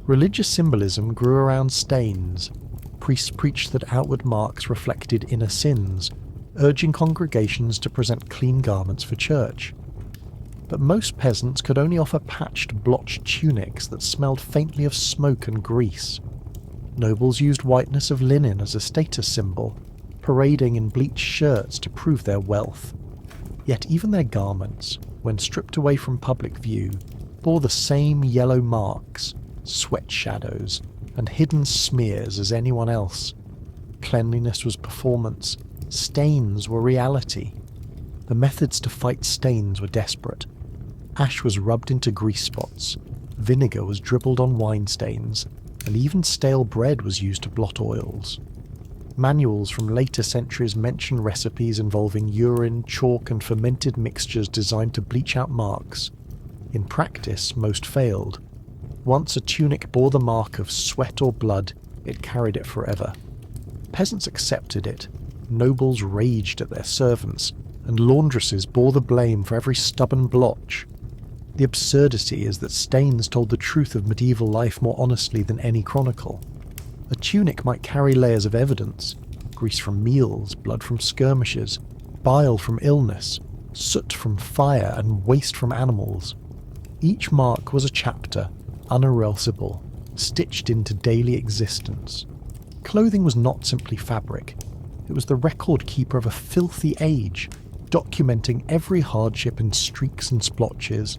Religious symbolism grew around stains. Priests preached that outward marks reflected inner sins, urging congregations to present clean garments for church. But most peasants could only offer patched, blotched tunics that smelled faintly of smoke and grease. Nobles used whiteness of linen as a status symbol, parading in bleached shirts to prove their wealth. Yet even their garments, when stripped away from public view, bore the same yellow marks, sweat shadows, and hidden smears as anyone else. Cleanliness was performance. Stains were reality. The methods to fight stains were desperate. Ash was rubbed into grease spots, vinegar was dribbled on wine stains, and even stale bread was used to blot oils. Manuals from later centuries mention recipes involving urine, chalk, and fermented mixtures designed to bleach out marks. In practice, most failed. Once a tunic bore the mark of sweat or blood, it carried it forever. Peasants accepted it, nobles raged at their servants, and laundresses bore the blame for every stubborn blotch. The absurdity is that stains told the truth of medieval life more honestly than any chronicle. A tunic might carry layers of evidence: grease from meals, blood from skirmishes, bile from illness, soot from fire, and waste from animals. Each mark was a chapter, unerasable, stitched into daily existence. Clothing was not simply fabric. It was the record keeper of a filthy age, documenting every hardship in streaks and splotches.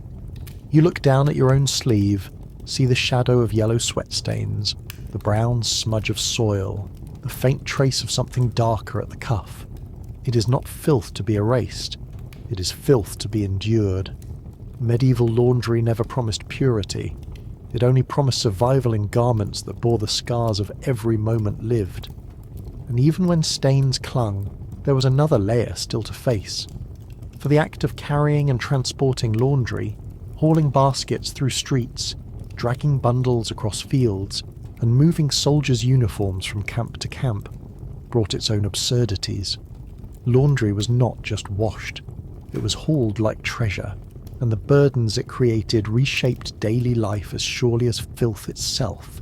You look down at your own sleeve, see the shadow of yellow sweat stains, the brown smudge of soil, the faint trace of something darker at the cuff. It is not filth to be erased. It is filth to be endured. Medieval laundry never promised purity. It only promised survival in garments that bore the scars of every moment lived. And even when stains clung, there was another layer still to face. For the act of carrying and transporting laundry, hauling baskets through streets, dragging bundles across fields, and moving soldiers' uniforms from camp to camp, brought its own absurdities. Laundry was not just washed, it was hauled like treasure, and the burdens it created reshaped daily life as surely as filth itself.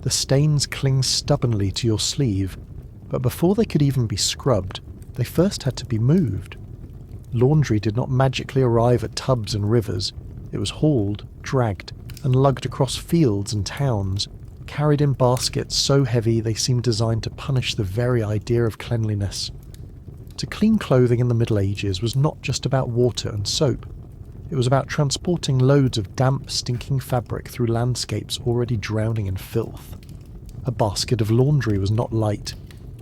The stains cling stubbornly to your sleeve, but before they could even be scrubbed, they first had to be moved. Laundry did not magically arrive at tubs and rivers. It was hauled, dragged, and lugged across fields and towns, carried in baskets so heavy they seemed designed to punish the very idea of cleanliness. To clean clothing in the Middle Ages was not just about water and soap. It was about transporting loads of damp, stinking fabric through landscapes already drowning in filth. A basket of laundry was not light.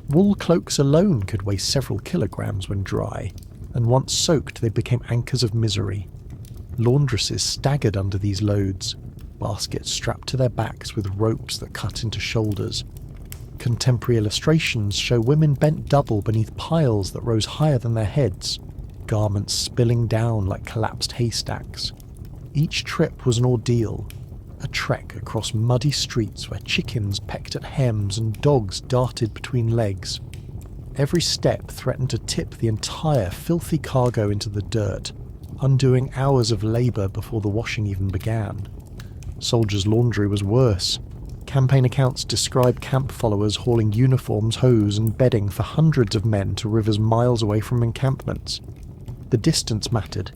Wool cloaks alone could weigh several kilograms when dry, and once soaked they became anchors of misery. Laundresses staggered under these loads, baskets strapped to their backs with ropes that cut into shoulders. Contemporary illustrations show women bent double beneath piles that rose higher than their heads, garments spilling down like collapsed haystacks. Each trip was an ordeal, a trek across muddy streets where chickens pecked at hems and dogs darted between legs. Every step threatened to tip the entire filthy cargo into the dirt, undoing hours of labour before the washing even began. Soldiers' laundry was worse. Campaign accounts describe camp followers hauling uniforms, hose and bedding for hundreds of men to rivers miles away from encampments. The distance mattered.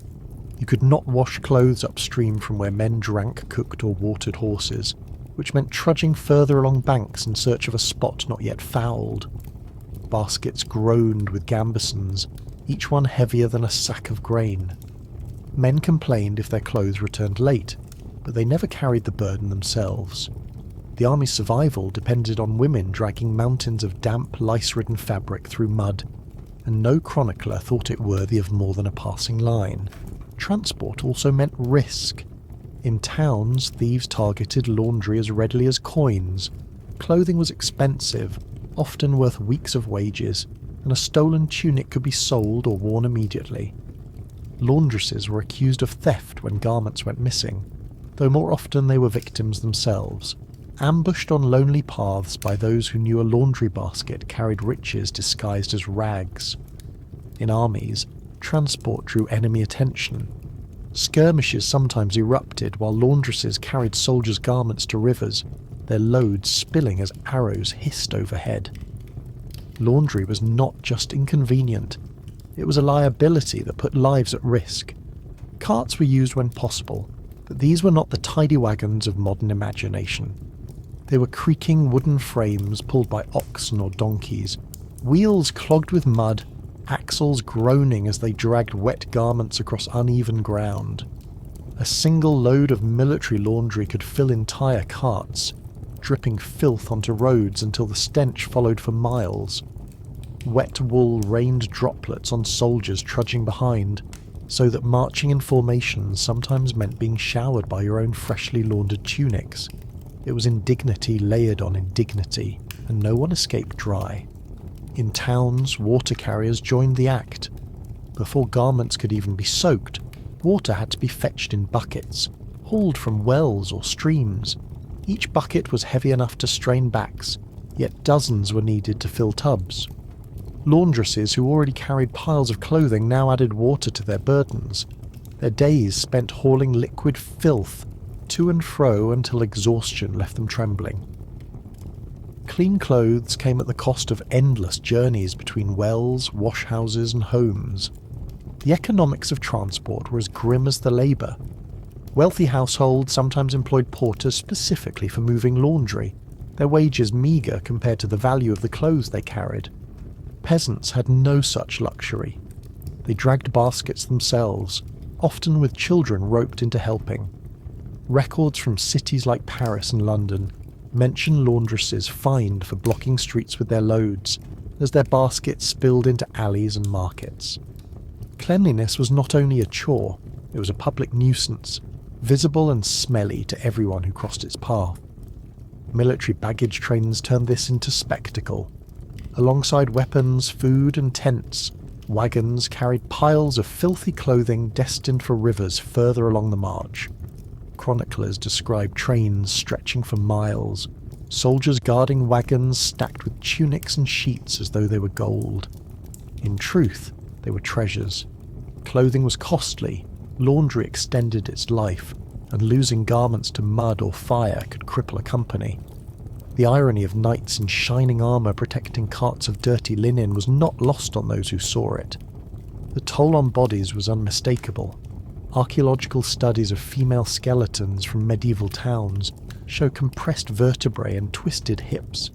You could not wash clothes upstream from where men drank, cooked or watered horses, which meant trudging further along banks in search of a spot not yet fouled. Baskets groaned with gambesons, each one heavier than a sack of grain. Men complained if their clothes returned late, but they never carried the burden themselves. The army's survival depended on women dragging mountains of damp, lice-ridden fabric through mud, and no chronicler thought it worthy of more than a passing line. Transport also meant risk. In towns, thieves targeted laundry as readily as coins. Clothing was expensive, often worth weeks of wages, and a stolen tunic could be sold or worn immediately. Laundresses were accused of theft when garments went missing, though more often they were victims themselves, ambushed on lonely paths by those who knew a laundry basket carried riches disguised as rags. In armies, transport drew enemy attention. Skirmishes sometimes erupted while laundresses carried soldiers' garments to rivers, their loads spilling as arrows hissed overhead. Laundry was not just inconvenient, it was a liability that put lives at risk. Carts were used when possible, but these were not the tidy wagons of modern imagination. They were creaking wooden frames pulled by oxen or donkeys, wheels clogged with mud, axles groaning as they dragged wet garments across uneven ground. A single load of military laundry could fill entire carts, dripping filth onto roads until the stench followed for miles. Wet wool rained droplets on soldiers trudging behind, so that marching in formation sometimes meant being showered by your own freshly laundered tunics. It was indignity layered on indignity, and no one escaped dry. In towns, water carriers joined the act. Before garments could even be soaked, water had to be fetched in buckets, hauled from wells or streams. Each bucket was heavy enough to strain backs, yet dozens were needed to fill tubs. Laundresses who already carried piles of clothing now added water to their burdens. Their days spent hauling liquid filth to and fro until exhaustion left them trembling. Clean clothes came at the cost of endless journeys between wells, washhouses and homes. The economics of transport were as grim as the labour. Wealthy households sometimes employed porters specifically for moving laundry, their wages meagre compared to the value of the clothes they carried. Peasants had no such luxury. They dragged baskets themselves, often with children roped into helping. Records from cities like Paris and London mention laundresses fined for blocking streets with their loads, as their baskets spilled into alleys and markets. Cleanliness was not only a chore, it was a public nuisance, visible and smelly to everyone who crossed its path. Military baggage trains turned this into spectacle. Alongside weapons, food and tents, wagons carried piles of filthy clothing destined for rivers further along the march. Chroniclers describe trains stretching for miles, soldiers guarding wagons stacked with tunics and sheets as though they were gold. In truth, they were treasures. Clothing was costly, laundry extended its life, and losing garments to mud or fire could cripple a company. The irony of knights in shining armour protecting carts of dirty linen was not lost on those who saw it. The toll on bodies was unmistakable. Archaeological studies of female skeletons from medieval towns show compressed vertebrae and twisted hips,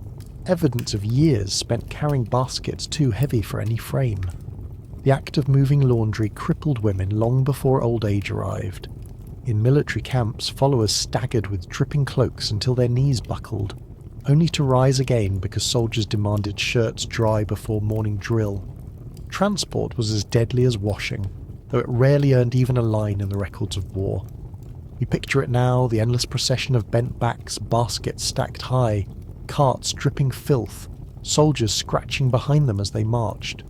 evidence of years spent carrying baskets too heavy for any frame. The act of moving laundry crippled women long before old age arrived. In military camps, followers staggered with dripping cloaks until their knees buckled, only to rise again because soldiers demanded shirts dry before morning drill. Transport was as deadly as washing, though it rarely earned even a line in the records of war. We picture it now, the endless procession of bent backs, baskets stacked high, carts dripping filth, soldiers scratching behind them as they marched.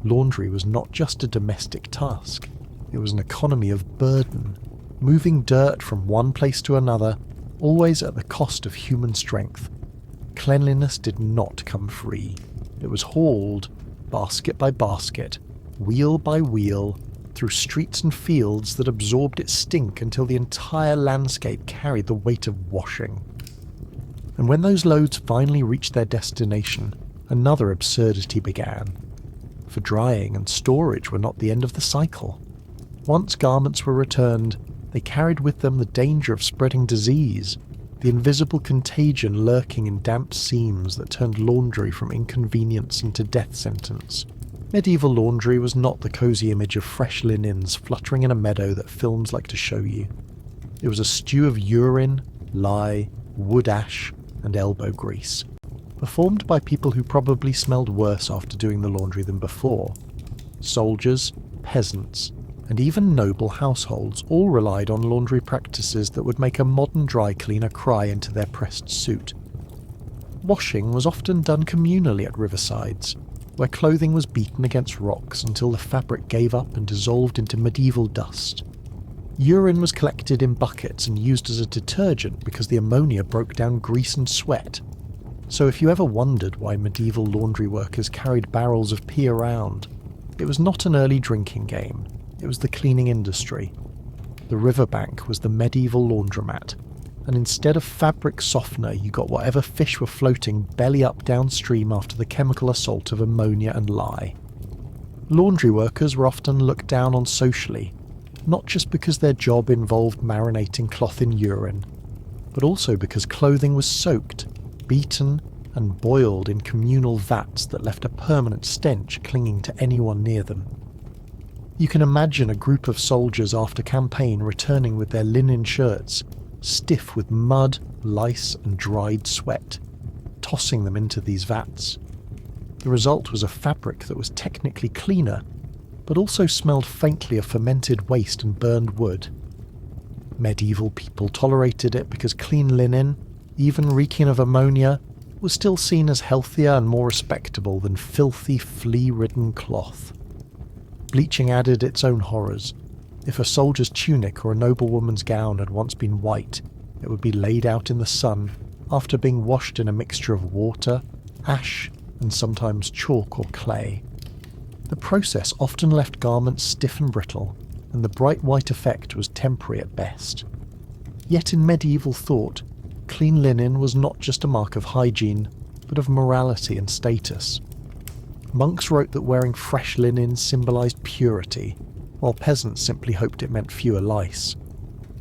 Laundry was not just a domestic task, it was an economy of burden, moving dirt from one place to another, always at the cost of human strength. Cleanliness did not come free. It was hauled, basket by basket, wheel by wheel, through streets and fields that absorbed its stink until the entire landscape carried the weight of washing. And when those loads finally reached their destination, another absurdity began. For drying and storage were not the end of the cycle. Once garments were returned, they carried with them the danger of spreading disease, the invisible contagion lurking in damp seams that turned laundry from inconvenience into death sentence. Medieval laundry was not the cosy image of fresh linens fluttering in a meadow that films like to show you. It was a stew of urine, lye, wood ash, and elbow grease, performed by people who probably smelled worse after doing the laundry than before. Soldiers, peasants, and even noble households all relied on laundry practices that would make a modern dry cleaner cry into their pressed suit. Washing was often done communally at riversides. where clothing was beaten against rocks until the fabric gave up and dissolved into medieval dust. Urine was collected in buckets and used as a detergent because the ammonia broke down grease and sweat. So if you ever wondered why medieval laundry workers carried barrels of pee around, it was not an early drinking game, it was the cleaning industry. The riverbank was the medieval laundromat, and instead of fabric softener you got whatever fish were floating belly up downstream after the chemical assault of ammonia and lye. Laundry workers were often looked down on socially, not just because their job involved marinating cloth in urine, but also because clothing was soaked, beaten, and boiled in communal vats that left a permanent stench clinging to anyone near them. You can imagine a group of soldiers after campaign returning with their linen shirts, stiff with mud, lice, and dried sweat, tossing them into these vats. The result was a fabric that was technically cleaner, but also smelled faintly of fermented waste and burned wood. Medieval people tolerated it because clean linen, even reeking of ammonia, was still seen as healthier and more respectable than filthy, flea-ridden cloth. Bleaching added its own horrors. If a soldier's tunic or a noblewoman's gown had once been white, it would be laid out in the sun after being washed in a mixture of water, ash, and sometimes chalk or clay. The process often left garments stiff and brittle, and the bright white effect was temporary at best. Yet in medieval thought, clean linen was not just a mark of hygiene, but of morality and status. Monks wrote that wearing fresh linen symbolised purity, while peasants simply hoped it meant fewer lice.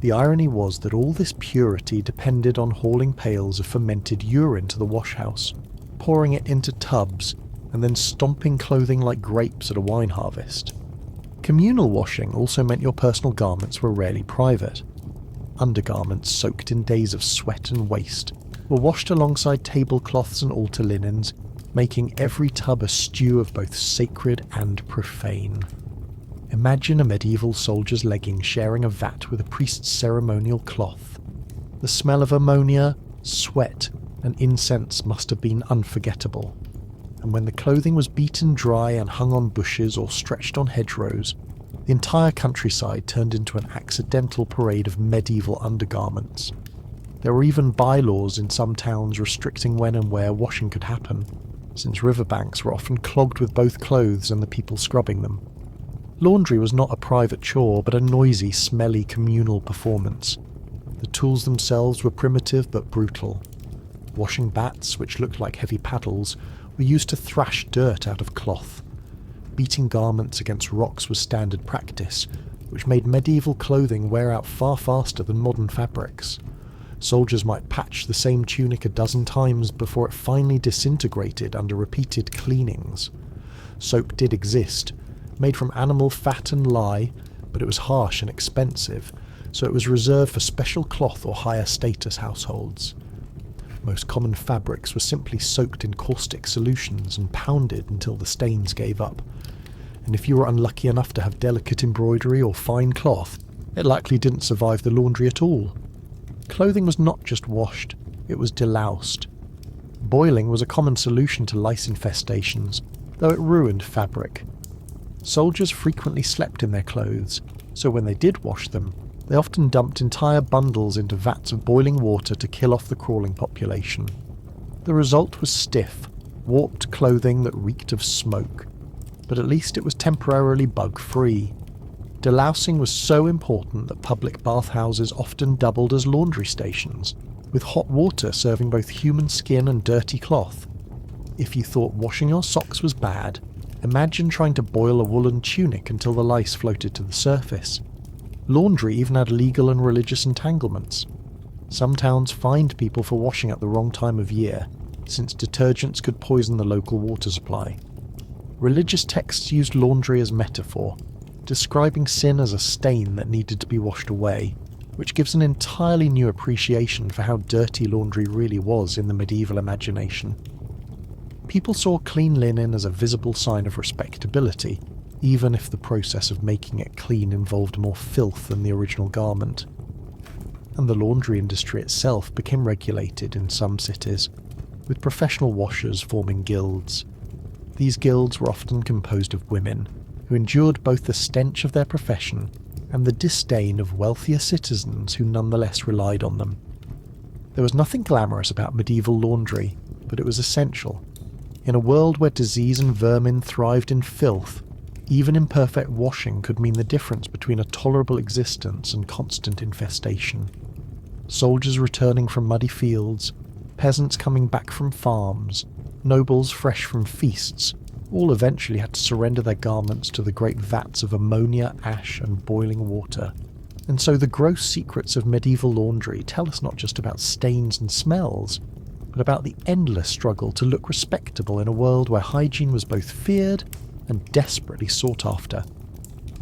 The irony was that all this purity depended on hauling pails of fermented urine to the washhouse, pouring it into tubs, and then stomping clothing like grapes at a wine harvest. Communal washing also meant your personal garments were rarely private. Undergarments soaked in days of sweat and waste were washed alongside tablecloths and altar linens, making every tub a stew of both sacred and profane. Imagine a medieval soldier's legging sharing a vat with a priest's ceremonial cloth. The smell of ammonia, sweat, and incense must have been unforgettable. And when the clothing was beaten dry and hung on bushes or stretched on hedgerows, the entire countryside turned into an accidental parade of medieval undergarments. There were even bylaws in some towns restricting when and where washing could happen, since riverbanks were often clogged with both clothes and the people scrubbing them. Laundry was not a private chore, but a noisy, smelly communal performance. The tools themselves were primitive but brutal. Washing bats, which looked like heavy paddles, were used to thrash dirt out of cloth. Beating garments against rocks was standard practice, which made medieval clothing wear out far faster than modern fabrics. Soldiers might patch the same tunic a dozen times before it finally disintegrated under repeated cleanings. Soap did exist, made from animal fat and lye, but it was harsh and expensive, so it was reserved for special cloth or higher status households. Most common fabrics were simply soaked in caustic solutions and pounded until the stains gave up. And if you were unlucky enough to have delicate embroidery or fine cloth, it likely didn't survive the laundry at all. Clothing was not just washed, it was deloused. Boiling was a common solution to lice infestations, though it ruined fabric. Soldiers frequently slept in their clothes, so when they did wash them, they often dumped entire bundles into vats of boiling water to kill off the crawling population. The result was stiff, warped clothing that reeked of smoke, but at least it was temporarily bug-free. Delousing was so important that public bathhouses often doubled as laundry stations, with hot water serving both human skin and dirty cloth. If you thought washing your socks was bad, imagine trying to boil a woolen tunic until the lice floated to the surface. Laundry even had legal and religious entanglements. Some towns fined people for washing at the wrong time of year, since detergents could poison the local water supply. Religious texts used laundry as metaphor, describing sin as a stain that needed to be washed away, which gives an entirely new appreciation for how dirty laundry really was in the medieval imagination. People saw clean linen as a visible sign of respectability, even if the process of making it clean involved more filth than the original garment. And the laundry industry itself became regulated in some cities, with professional washers forming guilds. These guilds were often composed of women, who endured both the stench of their profession and the disdain of wealthier citizens who nonetheless relied on them. There was nothing glamorous about medieval laundry, but it was essential. In a world where disease and vermin thrived in filth, even imperfect washing could mean the difference between a tolerable existence and constant infestation. Soldiers returning from muddy fields, peasants coming back from farms, nobles fresh from feasts, all eventually had to surrender their garments to the great vats of ammonia, ash, and boiling water. And so the gross secrets of medieval laundry tell us not just about stains and smells, but about the endless struggle to look respectable in a world where hygiene was both feared and desperately sought after.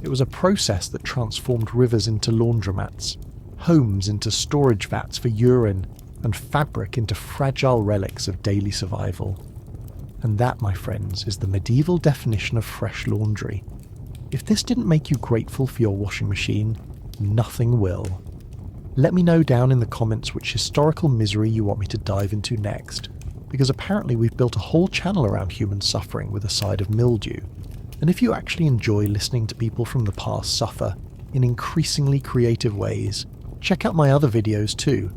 It was a process that transformed rivers into laundromats, homes into storage vats for urine, and fabric into fragile relics of daily survival. And that, my friends, is the medieval definition of fresh laundry. If this didn't make you grateful for your washing machine, nothing will. Let me know down in the comments which historical misery you want me to dive into next, because apparently we've built a whole channel around human suffering with a side of mildew. And if you actually enjoy listening to people from the past suffer in increasingly creative ways, check out my other videos too.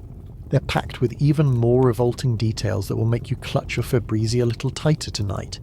They're packed with even more revolting details that will make you clutch your Febreze a little tighter tonight.